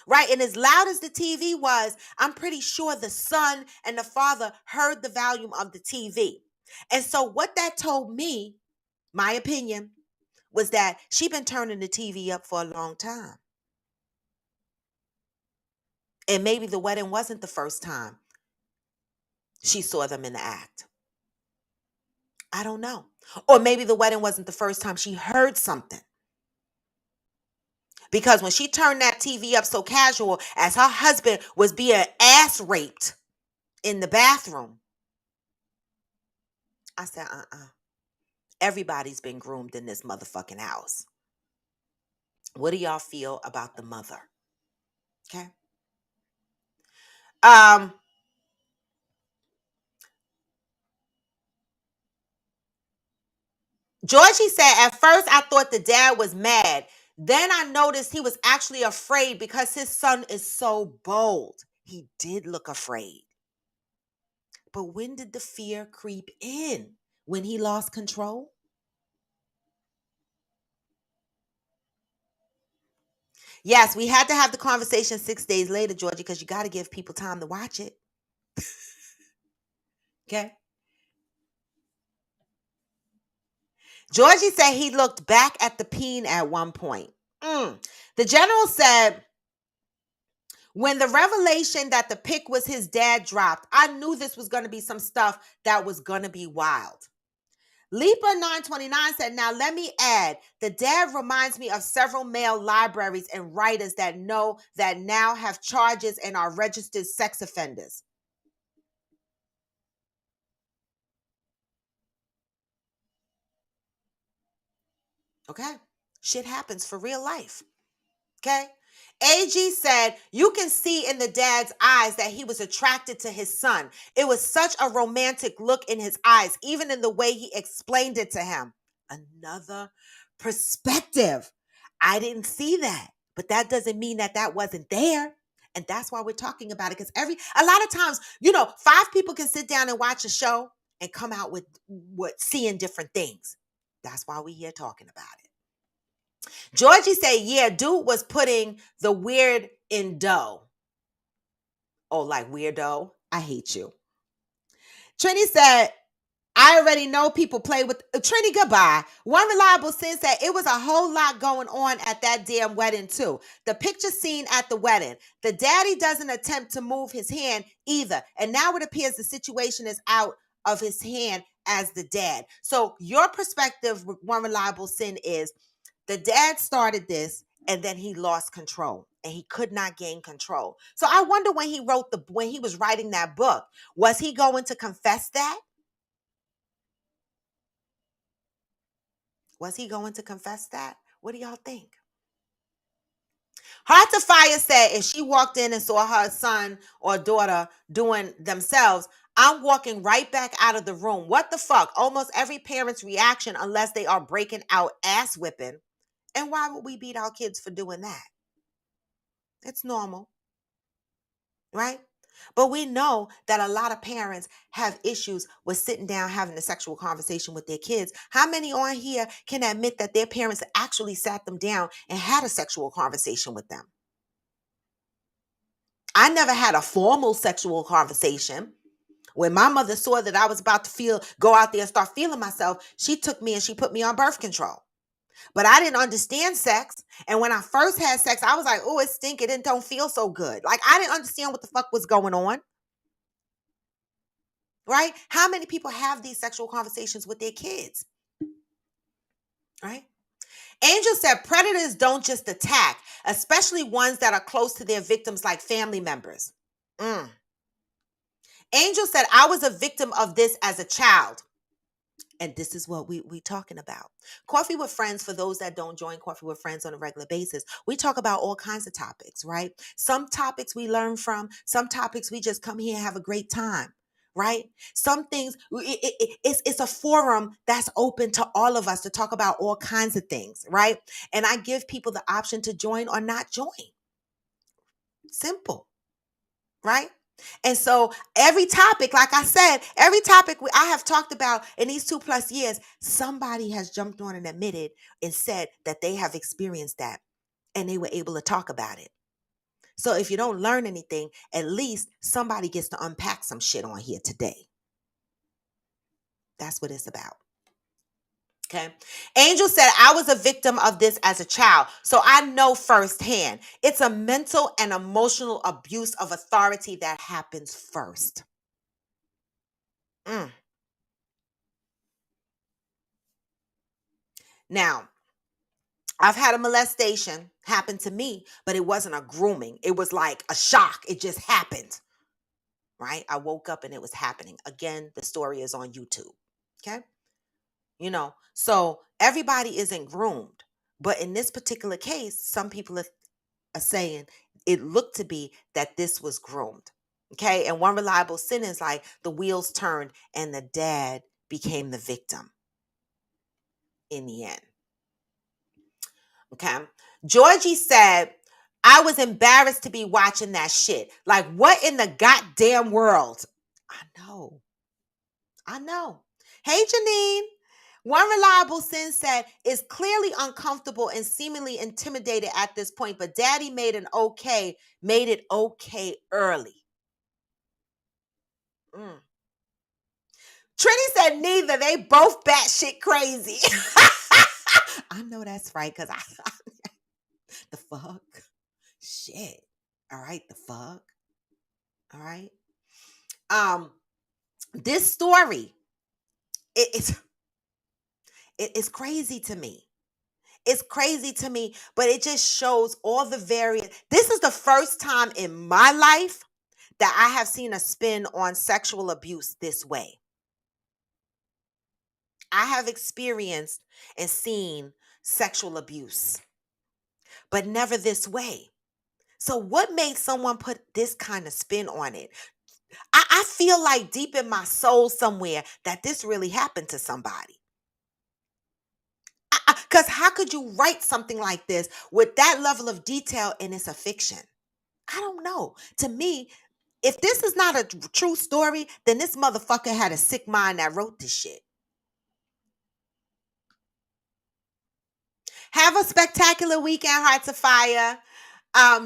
Right? And as loud as the TV was, I'm pretty sure the son and the father heard the volume of the TV. And so what that told me, my opinion, was that she'd been turning the TV up for a long time. And maybe the wedding wasn't the first time she saw them in the act. I don't know. Or maybe the wedding wasn't the first time she heard something. Because when she turned that TV up so casual as her husband was being ass raped in the bathroom, I said, everybody's been groomed in this motherfucking house. What do y'all feel about the mother? Okay. Georgie said, at first I thought the dad was mad. Then I noticed he was actually afraid because his son is so bold. He did look afraid. But when did the fear creep in? When he lost control? Yes, we had to have the conversation 6 days later, Georgie, because you got to give people time to watch it. Okay. Georgie said he looked back at the peen at one point. The general said, when the revelation that the pick was his dad dropped, I knew this was going to be some stuff that was going to be wild. Leaper 929 said, now let me add, the dad reminds me of several male libraries and writers that know that now have charges and are registered sex offenders. Okay? Shit happens for real life. Okay? AG said, you can see in the dad's eyes that he was attracted to his son. It was such a romantic look in his eyes, even in the way he explained it to him. Another perspective. I didn't see that, but that doesn't mean that that wasn't there. And that's why we're talking about it. Because a lot of times, 5 people can sit down and watch a show and come out with seeing different things. That's why we're here talking about it. Georgie said, yeah, dude was putting the weird in dough. Oh, like weirdo? I hate you. Trini said, I already know people play with Trini, goodbye. One reliable sense that it was a whole lot going on at that damn wedding too. The picture seen at the wedding. The daddy doesn't attempt to move his hand either. And now it appears the situation is out of his hand as the dad. So your perspective, one reliable sin, is the dad started this and then he lost control and he could not gain control. So I wonder when he was writing that book, was he going to confess that? Was he going to confess that? What do y'all think? Heart to Fire said if she walked in and saw her son or daughter doing themselves, I'm walking right back out of the room. What the fuck? Almost every parent's reaction, unless they are breaking out ass whipping. And why would we beat our kids for doing that? It's normal, right? But we know that a lot of parents have issues with sitting down having a sexual conversation with their kids. How many on here can admit that their parents actually sat them down and had a sexual conversation with them? I never had a formal sexual conversation. When my mother saw that I was about to go out there and start feeling myself, she took me and she put me on birth control. But I didn't understand sex. And when I first had sex, I was like, oh, it stinks. It don't feel so good. Like, I didn't understand what the fuck was going on. Right? How many people have these sexual conversations with their kids? Right? Angel said predators don't just attack, especially ones that are close to their victims like family members. Angel said, I was a victim of this as a child. And this is what we talking about. Coffee with Friends, for those that don't join Coffee with Friends on a regular basis, we talk about all kinds of topics, right? Some topics we learn from, some topics we just come here and have a great time, right? Some things, it's a forum that's open to all of us to talk about all kinds of things, right? And I give people the option to join or not join. Simple, right? And so every topic, like I said, every topic I have talked about in these 2+ years, somebody has jumped on and admitted and said that they have experienced that and they were able to talk about it. So if you don't learn anything, at least somebody gets to unpack some shit on here today. That's what it's about. Okay. Angel said, I was a victim of this as a child, so I know firsthand. It's a mental and emotional abuse of authority that happens first. Mm. Now, I've had a molestation happen to me, but it wasn't a grooming. It was like a shock. It just happened, right? I woke up and it was happening. Again, the story is on YouTube. Okay. So everybody isn't groomed. But in this particular case, some people are saying it looked to be that this was groomed. Okay. And one reliable sentence is like the wheels turned and the dad became the victim in the end. Okay. Georgie said, I was embarrassed to be watching that shit. Like, what in the goddamn world? I know. I know. Hey, Janine. One reliable sin said is clearly uncomfortable and seemingly intimidated at this point, but daddy made it okay early. Mm. Trini said neither. They both batshit crazy. I know that's right, because the fuck? Shit. All right, the fuck. All right. This story, it's crazy to me. It's crazy to me, but it just shows all the various. This is the first time in my life that I have seen a spin on sexual abuse this way. I have experienced and seen sexual abuse, but never this way. So what made someone put this kind of spin on it? I feel like deep in my soul somewhere that this really happened to somebody. Because how could you write something like this with that level of detail and it's a fiction? I don't know. To me, if this is not a true story, then this motherfucker had a sick mind that wrote this shit. Have a spectacular weekend, Hearts of Fire.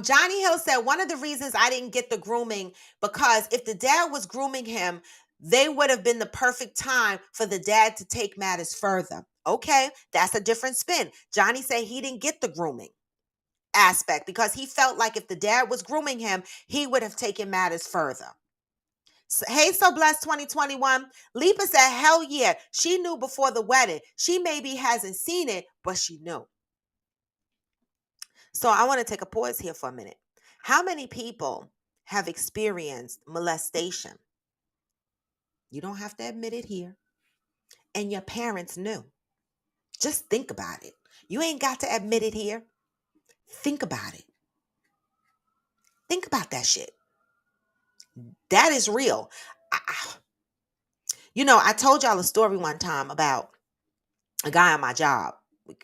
Johnny Hill said one of the reasons I didn't get the grooming, because if the dad was grooming him, they would have been the perfect time for the dad to take matters further. Okay, that's a different spin. Johnny said he didn't get the grooming aspect because he felt like if the dad was grooming him, he would have taken matters further. Hey, so blessed 2021. Lipa said, hell yeah, she knew before the wedding. She maybe hasn't seen it, but she knew. So I want to take a pause here for a minute. How many people have experienced molestation? You don't have to admit it here. And your parents knew. Just think about it. You ain't got to admit it here. Think about it. Think about that shit. That is real. I told y'all a story one time about a guy on my job.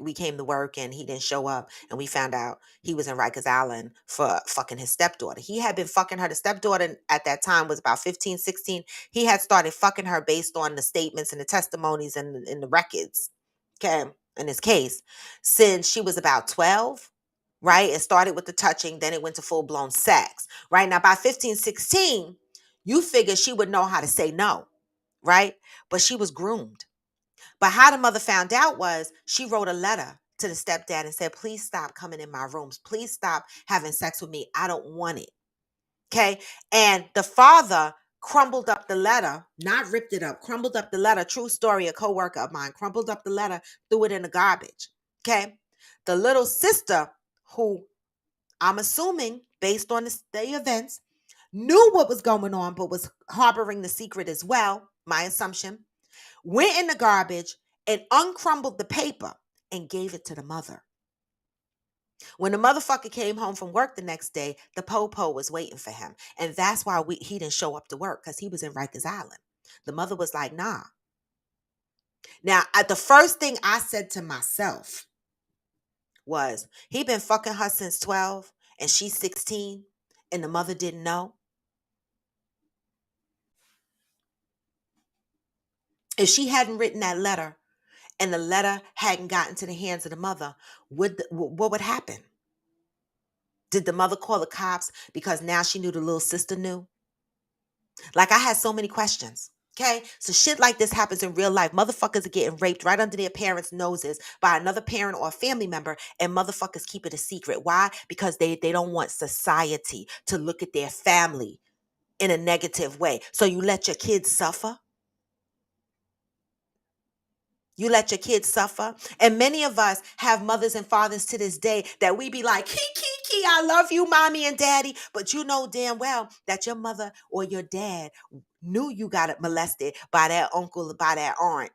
We came to work and he didn't show up, and we found out he was in Rikers Island for fucking his stepdaughter. He had been fucking her. The stepdaughter at that time was about 15, 16. He had started fucking her based on the statements and the testimonies and in the records, okay, in his case, since she was about 12, right? It started with the touching, then it went to full-blown sex, right? Now, by 15, 16, you figure she would know how to say no, right? But she was groomed. But how the mother found out was she wrote a letter to the stepdad and said, please stop coming in my rooms. Please stop having sex with me. I don't want it. Okay. And the father crumbled up the letter, not ripped it up, crumbled up the letter. True story, a coworker of mine crumbled up the letter, threw it in the garbage. Okay. The little sister, who I'm assuming based on the events, knew what was going on, but was harboring the secret as well. My assumption. Went in the garbage and uncrumbled the paper and gave it to the mother. When the motherfucker came home from work the next day, the po-po was waiting for him. And that's why he didn't show up to work, because he was in Rikers Island. The mother was like, nah. Now, the first thing I said to myself was, he been fucking her since 12 and she's 16 and the mother didn't know. If she hadn't written that letter and the letter hadn't gotten to the hands of the mother, what would happen? Did the mother call the cops because now she knew the little sister knew? Like, I had so many questions. Okay, so shit like this happens in real life. Motherfuckers are getting raped right under their parents' noses by another parent or a family member, and motherfuckers keep it a secret. Why? Because they don't want society to look at their family in a negative way. So you let your kids suffer. You let your kids suffer. And many of us have mothers and fathers to this day that we be like, kiki, I love you, mommy and daddy. But you know damn well that your mother or your dad knew you got molested by that uncle or by that aunt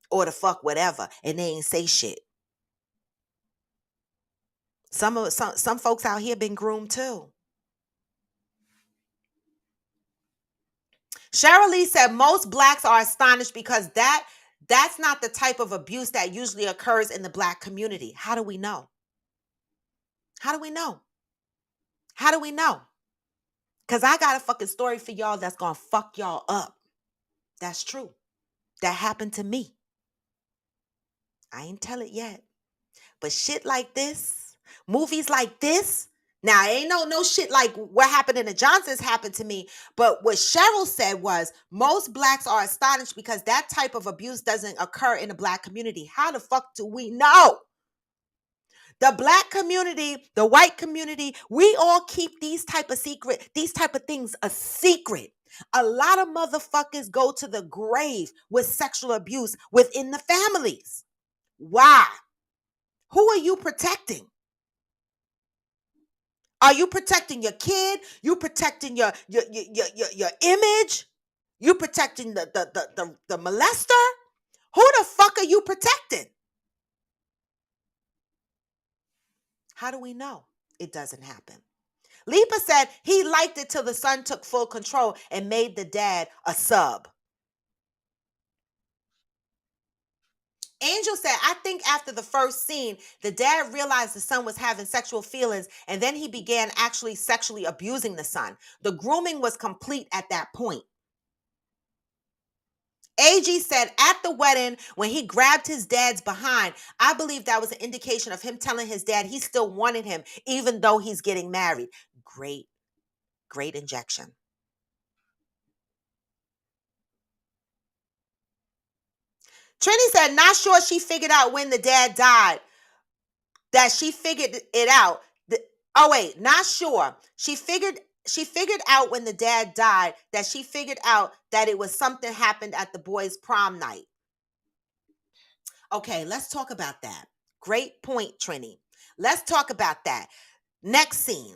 or the fuck whatever. And they ain't say shit. Some folks out here been groomed too. Cheryl Lee said most blacks are astonished because that's not the type of abuse that usually occurs in the black community. How do we know? How do we know? How do we know? Because I got a fucking story for y'all that's going to fuck y'all up. That's true. That happened to me. I ain't tell it yet. But shit like this, movies like this, now ain't no shit like what happened in the Johnsons happened to me. But what Cheryl said was most blacks are astonished because that type of abuse doesn't occur in the black community. How the fuck do we know? The black community, the white community, we all keep these type of things a secret. A lot of motherfuckers go to the grave with sexual abuse within the families. Why? Who are you protecting? Are you protecting your kid? You protecting your image? You protecting the molester? Who the fuck are you protecting? How do we know it doesn't happen? Lipa said he liked it till the son took full control and made the dad a sub. Angel said, I think after the first scene, the dad realized the son was having sexual feelings, and then he began actually sexually abusing the son. The grooming was complete at that point. AG said at the wedding, when he grabbed his dad's behind, I believe that was an indication of him telling his dad he still wanted him, even though he's getting married. Great injection. Trini said, not sure she figured out when the dad died. That she figured it out. Not sure. She figured out when the dad died that she figured out that it was something happened at the boys' prom night. Okay, let's talk about that. Great point, Trini. Let's talk about that. Next scene.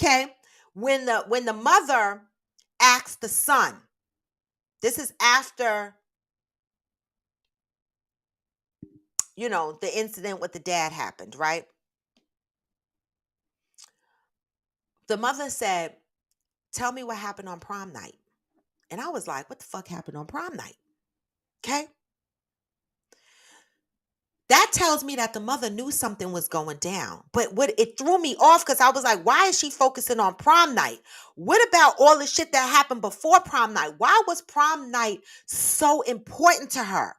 Okay? When the mother asked the son, this is after the incident with the dad happened, right? The mother said, tell me what happened on prom night. And I was like, what the fuck happened on prom night? Okay. That tells me that the mother knew something was going down. But what it threw me off because I was like, why is she focusing on prom night? What about all the shit that happened before prom night? Why was prom night so important to her?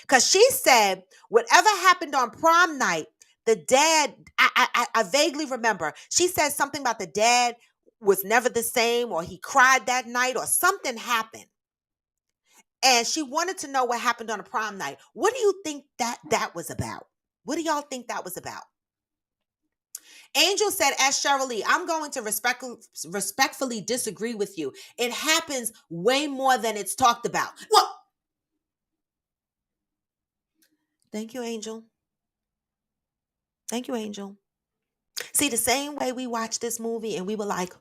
Because she said whatever happened on prom night, the dad, I vaguely remember, she said something about the dad was never the same, or he cried that night, or something happened. And she wanted to know what happened on a prom night. What do you think that was about? What do y'all think that was about? Angel said, as Cheryl Lee, I'm going to respectfully disagree with you. It happens way more than it's talked about. Well, thank you, Angel. Thank you, Angel. See, the same way we watched this movie and we were like,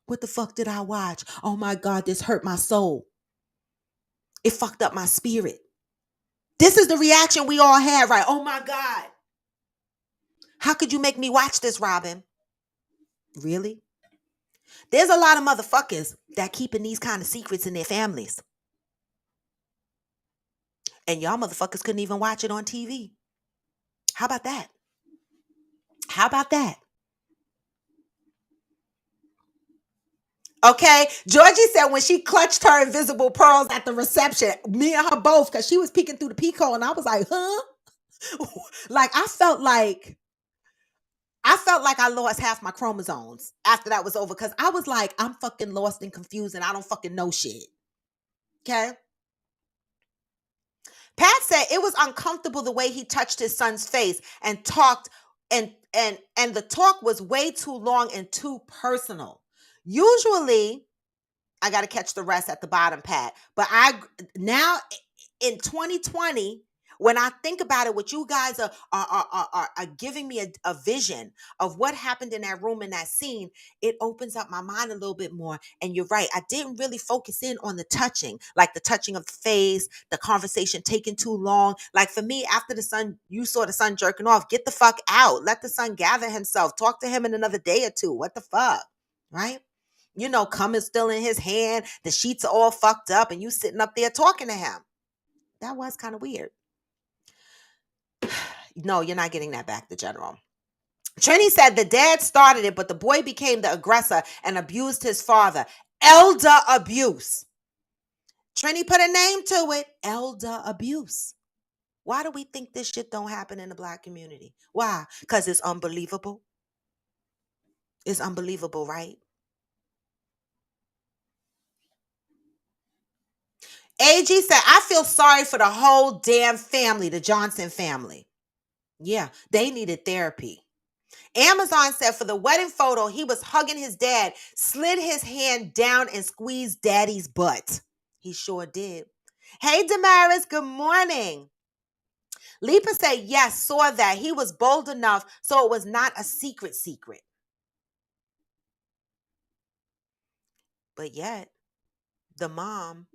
what the fuck did I watch? Oh my God, this hurt my soul. It fucked up my spirit. This is the reaction we all had, right? Oh my God. How could you make me watch this, Robin? Really? There's a lot of motherfuckers that keeping these kind of secrets in their families. And y'all motherfuckers couldn't even watch it on TV. How about that? How about that? Okay, Georgie said when she clutched her invisible pearls at the reception, me and her both, because she was peeking through the peephole, and I was like, huh? Like I felt like I lost half my chromosomes after that was over, because I was like, I'm fucking lost and confused, and I don't fucking know shit. Okay. Pat said it was uncomfortable the way he touched his son's face and talked, and the talk was way too long and too personal. Usually I got to catch the rest at the bottom, Pat. But I now in 2020, when I think about it, what you guys are giving me a vision of what happened in that room, in that scene, it opens up my mind a little bit more. And you're right, I didn't really focus in on the touching, like the touching of the face, the conversation taking too long. Like for me, after the son, you saw the son jerking off, get the fuck out. Let the son gather himself. Talk to him in another day or two. What the fuck? Right? Cum is still in his hand. The sheets are all fucked up, and you sitting up there talking to him. That was kind of weird. No, you're not getting that back, the general. Trini said the dad started it, but the boy became the aggressor and abused his father. Elder abuse. Trini put a name to it. Elder abuse. Why do we think this shit don't happen in the Black community? Why? Because it's unbelievable. It's unbelievable, right? AG said, I feel sorry for the whole damn family, the Johnson family. Yeah, they needed therapy. Amazon said for the wedding photo, he was hugging his dad, slid his hand down and squeezed daddy's butt. He sure did. Hey, Damaris, good morning. Lipa said, yes, saw that. He was bold enough, so it was not a secret. But yet, the mom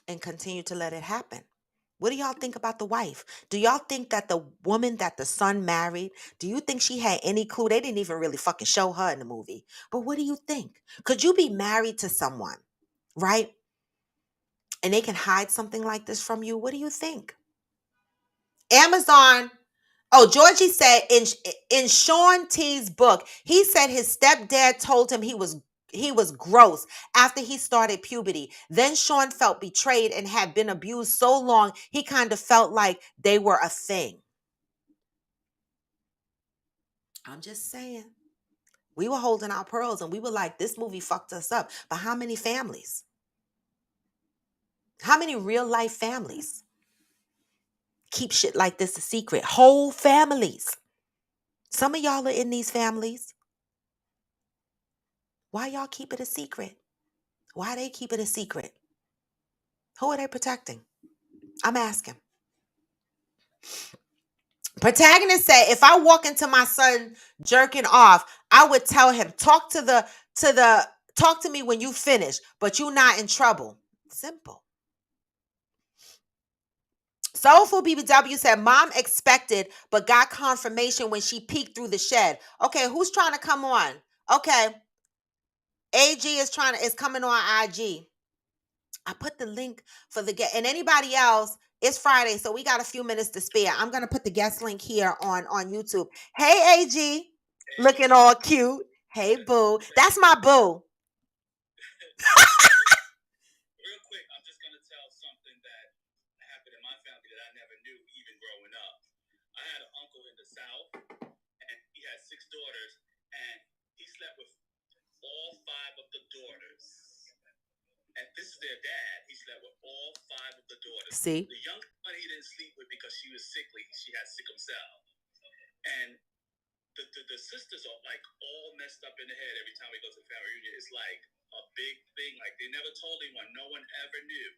and continued to let it happen. What do y'all think about the wife? Do y'all think that the woman that the son married, do you think she had any clue? They didn't even really fucking show her in the movie. But what do you think? Could you be married to someone, right? And they can hide something like this from you? What do you think? Amazon. Oh, Georgie said in Sean T's book, he said his stepdad told him he was gross after he started puberty. Then Sean felt betrayed and had been abused so long, he kind of felt like they were a thing. I'm just saying. We were holding our pearls and we were like, this movie fucked us up. But how many families? How many real life families keep shit like this a secret? Whole families. Some of y'all are in these families. Why y'all keep it a secret? Why they keep it a secret? Who are they protecting? I'm asking. Protagonist said, if I walk into my son jerking off, I would tell him, talk to me when you finish, but you not in trouble. Simple. Soulful BBW said, mom expected, but got confirmation when she peeked through the shed. Okay, who's trying to come on? Okay. AG is coming on IG. I put the link for the guest, and anybody else, it's Friday, so we got a few minutes to spare. I'm gonna put the guest link here on YouTube. Hey AG, looking all cute. Hey boo, that's my boo. Real quick, I'm just gonna tell something that happened in my family that I never knew even growing up. I had an uncle in the South, and he had 6 daughters, and he slept with all 5 of the daughters. And this is their dad. He slept with all 5 of the daughters. See? The young one he didn't sleep with because she was sickly. She had sickle cell. And the sisters are like all messed up in the head every time we go to the family reunion. It's like a big thing. Like they never told anyone. No one ever knew.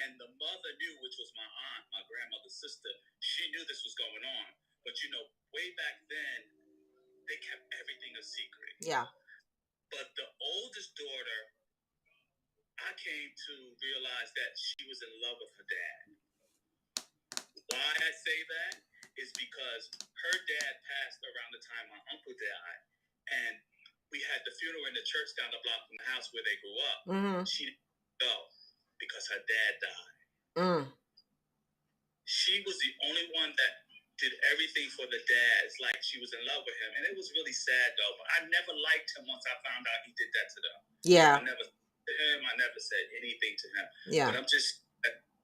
And the mother knew, which was my aunt, my grandmother's sister. She knew this was going on. But way back then, they kept everything a secret. Yeah. But the oldest daughter, I came to realize that she was in love with her dad. Why I say that is because her dad passed around the time my uncle died. And we had the funeral in the church down the block from the house where they grew up. Mm-hmm. She didn't go because her dad died. Mm. She was the only one that did everything for the dad. It's like she was in love with him. And it was really sad, though. But I never liked him once I found out he did that to them. Yeah. I never to him. I never said anything to him. Yeah. But I'm just,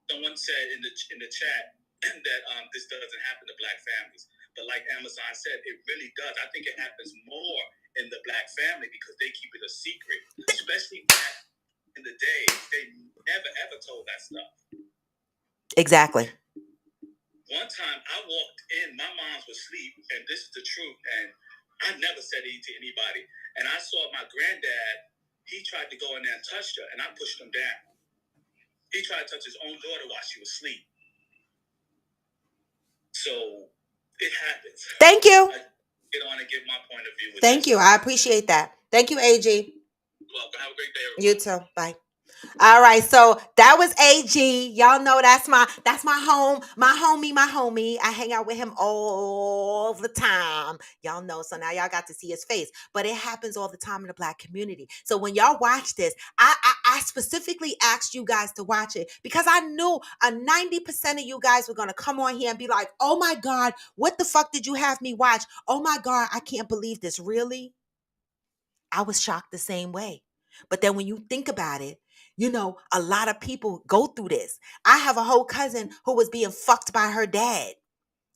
someone said in the chat that this doesn't happen to black families. But like Amazon said, it really does. I think it happens more in the black family because they keep it a secret. Especially back in the day, they never ever told that stuff. Exactly. One time I walked in, my mom was asleep, and this is the truth, and I never said anything to anybody. And I saw my granddad, he tried to go in there and touch her, and I pushed him down. He tried to touch his own daughter while she was asleep. So it happens. Thank you. I get on and give my point of view. Thank you. I appreciate that. Thank you, AG. Welcome. Have a great day, everyone. You too. Bye. All right, so that was AG. Y'all know that's my homie. I hang out with him all the time. Y'all know, so now y'all got to see his face. But it happens all the time in the black community. So when y'all watch this, I specifically asked you guys to watch it because I knew 90% of you guys were gonna come on here and be like, "Oh my God, what the fuck did you have me watch? Oh my God, I can't believe this." Really? I was shocked the same way. But then when you think about it, you know, a lot of people go through this. I have a whole cousin who was being fucked by her dad,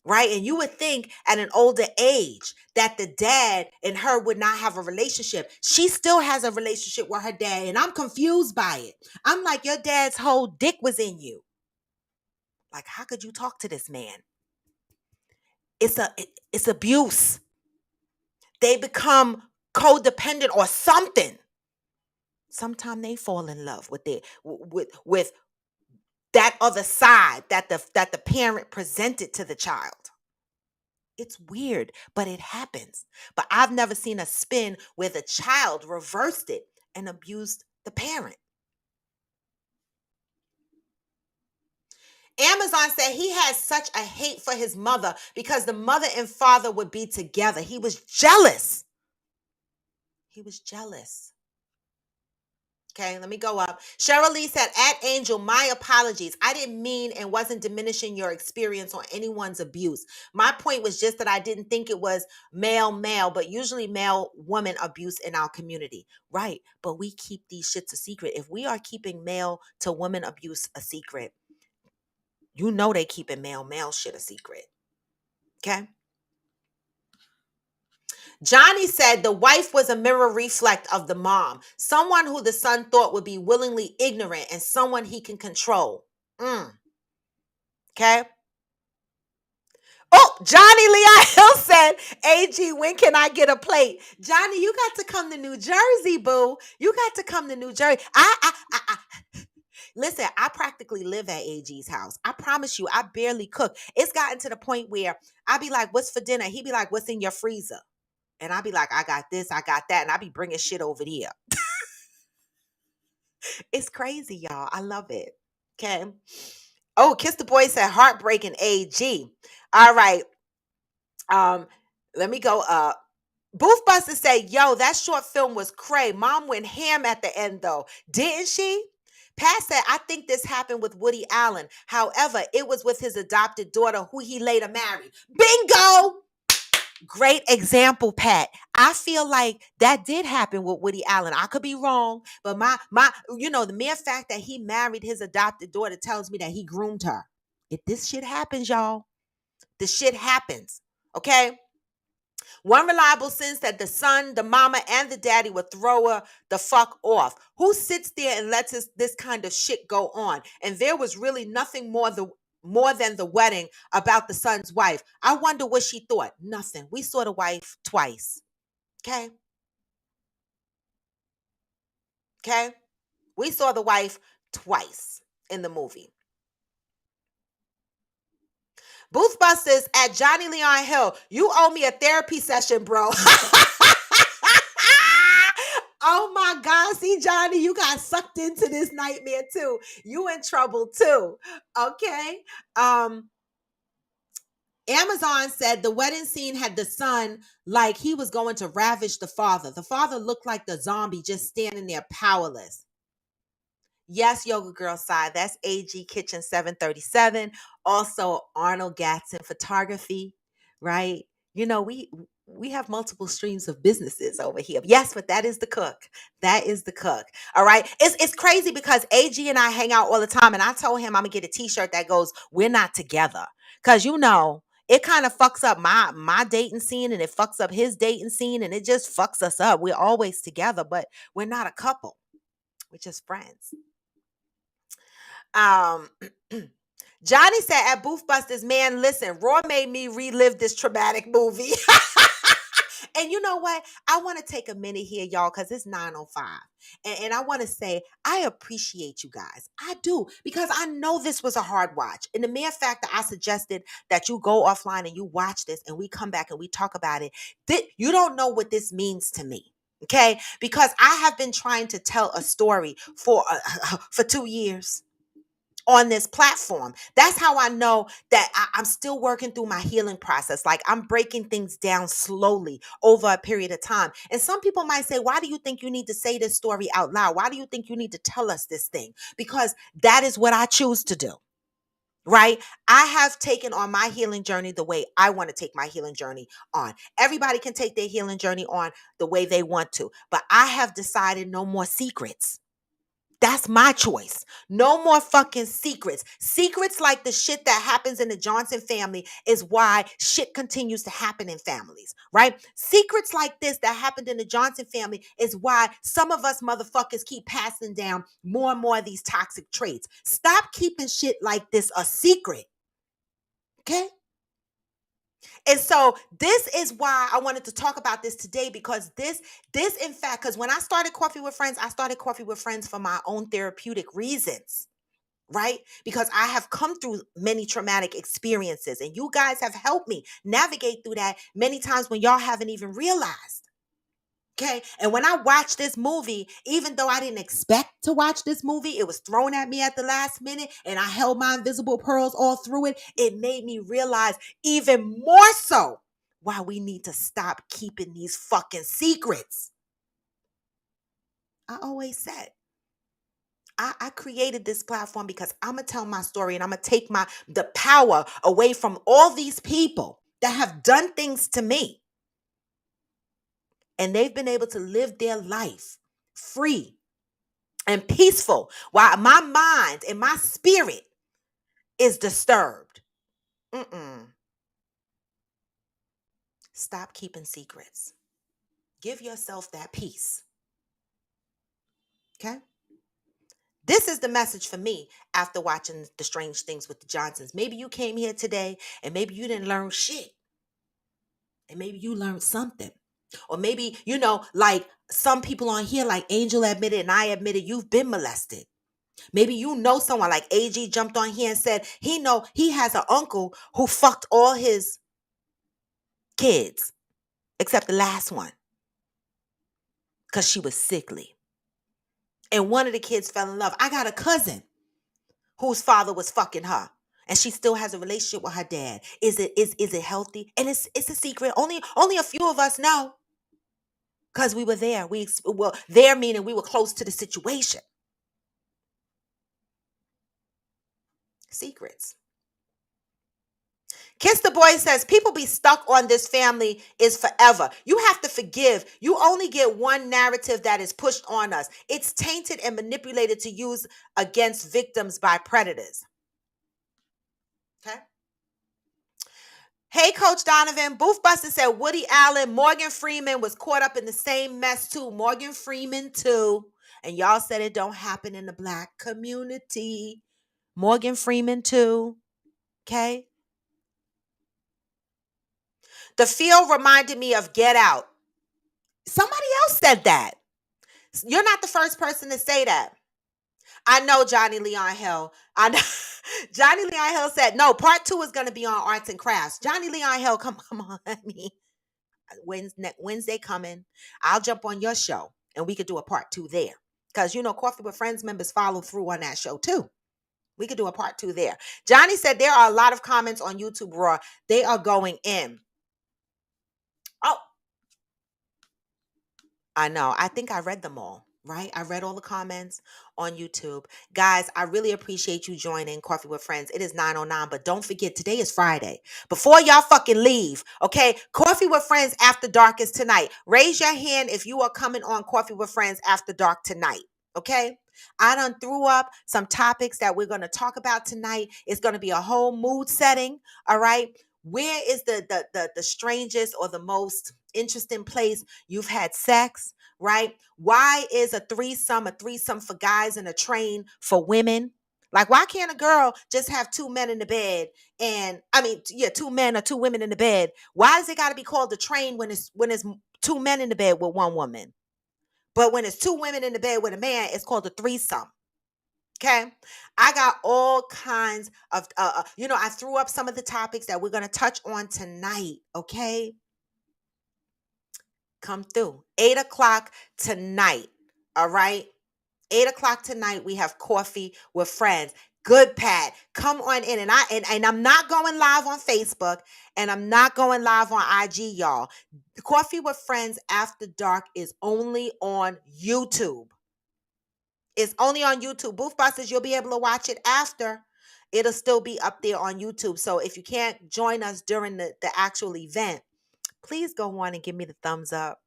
right? And you would think at an older age that the dad and her would not have a relationship. She still has a relationship with her dad, and I'm confused by it. I'm like, your dad's whole dick was in you. Like, how could you talk to this man? It's abuse. They become codependent or something. Sometimes they fall in love with with that other side that the parent presented to the child. It's weird, but it happens. But I've never seen a spin where the child reversed it and abused the parent. Amazon said he had such a hate for his mother because the mother and father would be together. He was jealous. He was jealous. Okay, let me go up. Cheryl Lee said, at Angel, my apologies. I didn't mean and wasn't diminishing your experience or anyone's abuse. My point was just that I didn't think it was male, but usually male woman abuse in our community. Right, but we keep these shits a secret. If we are keeping male to woman abuse a secret, you know they keeping male shit a secret. Okay? Johnny said the wife was a mirror reflect of the mom, someone who the son thought would be willingly ignorant and someone he can control. Okay? Oh, Johnny Leon Hill said, AG, when can I get a plate? Johnny, you got to come to New Jersey, boo. You got to come to New Jersey. Listen, I practically live at AG's house. I promise you, I barely cook. It's gotten to the point where I be like, what's for dinner? He be like, what's in your freezer? And I be like, I got this, I got that. And I be bringing shit over here. It's crazy, y'all. I love it. Okay. Oh, Kiss the Boy said heartbreaking AG. All right. Let me go up. Booth Buster said, yo, that short film was cray. Mom went ham at the end though. Didn't she? Pat said, I think this happened with Woody Allen. However, it was with his adopted daughter who he later married. Bingo! Great example, Pat. I feel like that did happen with Woody Allen. I could be wrong, but my the mere fact that he married his adopted daughter tells me that he groomed her. If this shit happens, y'all, this shit happens. Okay? One reliable sense that the son, the mama, and the daddy would throw her the fuck off. Who sits there and lets this kind of shit go on? And there was really nothing more than the wedding about the son's wife. I wonder what she thought. Nothing. We saw the wife twice. Okay? Okay? We saw the wife twice in the movie. Booth Busters at Johnny Leon Hill. You owe me a therapy session, bro. Oh my God. See, Johnny, you got sucked into this nightmare too. You in trouble too. Okay. Amazon said the wedding scene had the son like he was going to ravage the father. The father looked like the zombie just standing there powerless. Yes, Yoga Girl side. That's AG Kitchen 737. Also Arnold Gatson Photography, right? You know, we have multiple streams of businesses over here. Yes, but that is the cook. That is the cook. All right. It's crazy because AG and I hang out all the time, and I told him I'm gonna get a t-shirt that goes, "We're not together." Because it kind of fucks up my dating scene, and it fucks up his dating scene, and it just fucks us up. We're always together, but we're not a couple. We're just friends. Um, Johnny said at Booth Busters, man, listen, Raw made me relive this traumatic movie. And you know what? I want to take a minute here, y'all, because it's 9:05. And I want to say, I appreciate you guys. I do, because I know this was a hard watch. And the mere fact that I suggested that you go offline and you watch this and we come back and we talk about it, you don't know what this means to me. Okay? Because I have been trying to tell a story for 2 years on this platform. That's how I know that I'm still working through my healing process. Like, I'm breaking things down slowly over a period of time. And some people might say, why do you think you need to say this story out loud? Why do you think you need to tell us this thing? Because that is what I choose to do. Right? I have taken on my healing journey the way I want to take my healing journey on. Everybody can take their healing journey on the way they want to, but I have decided no more secrets. That's my choice. No more fucking secrets. Secrets like the shit that happens in the Johnson family is why shit continues to happen in families, right? Secrets like this that happened in the Johnson family is why some of us motherfuckers keep passing down more and more of these toxic traits. Stop keeping shit like this a secret, okay? And so this is why I wanted to talk about this today, because this in fact, because when I started Coffee with Friends, I started Coffee with Friends for my own therapeutic reasons, right? Because I have come through many traumatic experiences, and you guys have helped me navigate through that many times when y'all haven't even realized. Okay. And when I watched this movie, even though I didn't expect to watch this movie, it was thrown at me at the last minute and I held my invisible pearls all through it. It made me realize even more so why we need to stop keeping these fucking secrets. I always said, I created this platform because I'm going to tell my story and I'm going to take the power away from all these people that have done things to me. And they've been able to live their life free and peaceful while my mind and my spirit is disturbed. Mm-mm. Stop keeping secrets. Give yourself that peace. Okay? This is the message for me after watching The Strange Things with the Johnsons. Maybe you came here today and maybe you didn't learn shit. And maybe you learned something. Or maybe, like some people on here, like Angel admitted and I admitted, you've been molested. Maybe you know someone like AG jumped on here and said he has an uncle who fucked all his kids except the last one because she was sickly. And one of the kids fell in love. I got a cousin whose father was fucking her. And she still has a relationship with her dad. Is it healthy? And it's a secret. Only a few of us know. Because we were there. There meaning we were close to the situation. Secrets. Kiss the Boy says, people be stuck on this family is forever. You have to forgive. You only get one narrative that is pushed on us. It's tainted and manipulated to use against victims by predators. Okay. Hey, Coach Donovan. Booth Buster said Woody Allen, Morgan Freeman was caught up in the same mess too. Morgan Freeman too. And y'all said it don't happen in the Black community. Morgan Freeman too. Okay. The feel reminded me of Get Out. Somebody else said that. You're not the first person to say that. I know Johnny Leon Hill. I know Johnny Leon Hill said, no, part 2 is going to be on arts and crafts. Johnny Leon Hill, come on. Wednesday coming. I'll jump on your show and we could do a part 2 there. Because, Coffee with Friends members follow through on that show too. We could do a part 2 there. Johnny said there are a lot of comments on YouTube Raw. They are going in. Oh, I know. I think I read them all. right? I read all the comments on YouTube. Guys, I really appreciate you joining Coffee with Friends. It is 9:09, but don't forget, today is Friday. Before y'all fucking leave, okay? Coffee with Friends After Dark is tonight. Raise your hand if you are coming on Coffee with Friends After Dark tonight, okay? I done threw up some topics that we're going to talk about tonight. It's going to be a whole mood setting, all right? Where is the strangest or the most interesting place you've had sex? Right? Why is a threesome for guys and a train for women? Like, why can't a girl just have two men in the bed? And I mean, yeah, two men or two women in the bed. Why does it got to be called a train when it's two men in the bed with one woman? But when it's two women in the bed with a man, it's called a threesome. Okay. I got all kinds of, I threw up some of the topics that we're going to touch on tonight. Okay. Come through. 8 o'clock tonight. All right. 8 o'clock tonight, we have Coffee with Friends. Good, Pat. Come on in. And I'm not going live on Facebook, and I'm not going live on IG, y'all. Coffee with Friends After Dark is only on YouTube. It's only on YouTube. Booth Busters, you'll be able to watch it after. It'll still be up there on YouTube. So if you can't join us during the actual event, please go on and give me the thumbs up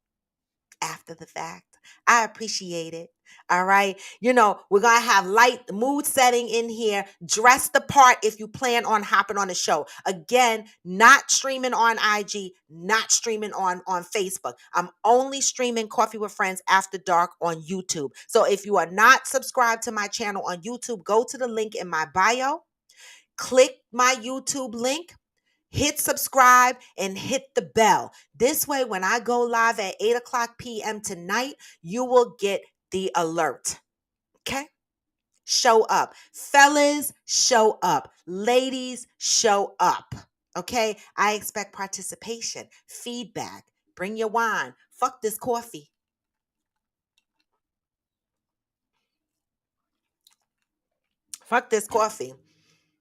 after the fact. I appreciate it. All right. We're going to have light mood setting in here. Dress the part if you plan on hopping on the show. Again, not streaming on IG, not streaming on Facebook. I'm only streaming Coffee with Friends After Dark on YouTube. So if you are not subscribed to my channel on YouTube, go to the link in my bio, click my YouTube link, hit subscribe, and hit the bell. This way, when I go live at 8 o'clock p.m. tonight, you will get the alert. Okay? Show up. Fellas, show up. Ladies, show up. Okay? I expect participation, feedback. Bring your wine. Fuck this coffee. Fuck this coffee.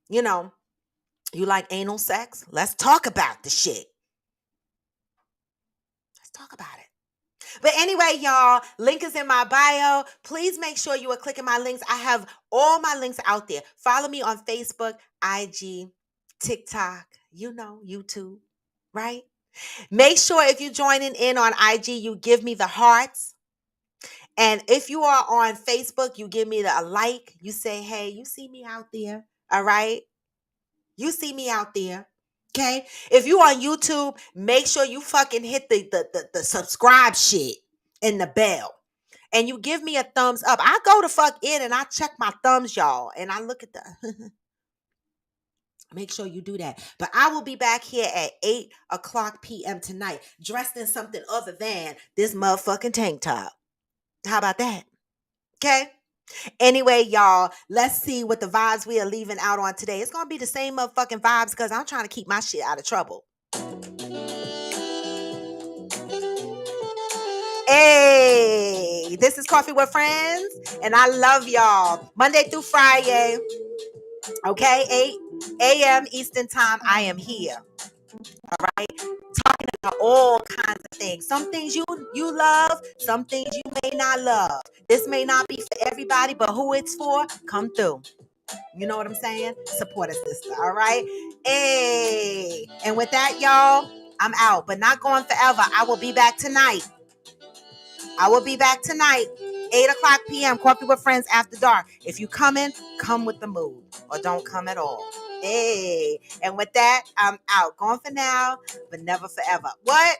You like anal sex? Let's talk about the shit. Let's talk about it. But anyway, y'all, link is in my bio. Please make sure you are clicking my links. I have all my links out there. Follow me on Facebook, IG, TikTok, YouTube, right? Make sure if you're joining in on IG, you give me the hearts. And if you are on Facebook, you give me a like. You say, hey, you see me out there. All right? You see me out there. Okay? If you on YouTube, make sure you fucking hit the subscribe shit and the bell. And you give me a thumbs up. I go to fuck in and I check my thumbs, y'all. And I look at the make sure you do that. But I will be back here at 8 o'clock p.m. tonight, dressed in something other than this motherfucking tank top. How about that? Okay? Anyway, y'all, let's see what the vibes we are leaving out on today. It's going to be the same motherfucking vibes because I'm trying to keep my shit out of trouble. Hey, this is Coffee with Friends, and I love y'all. Monday through Friday, okay, 8 a.m. Eastern Time, I am here. All right, talking about all kinds of things. Some things you love, some things you may not love. This may not be for everybody, but who it's for, come through. You know what I'm saying? Support a sister, all right? Hey, and with that, y'all, I'm out, but not going forever. I will be back tonight. 8 o'clock p.m. Coffee with Friends After Dark. If you coming, come with the mood, or don't come at all. Hey, and with that, I'm out. Gone for now, but never forever. What?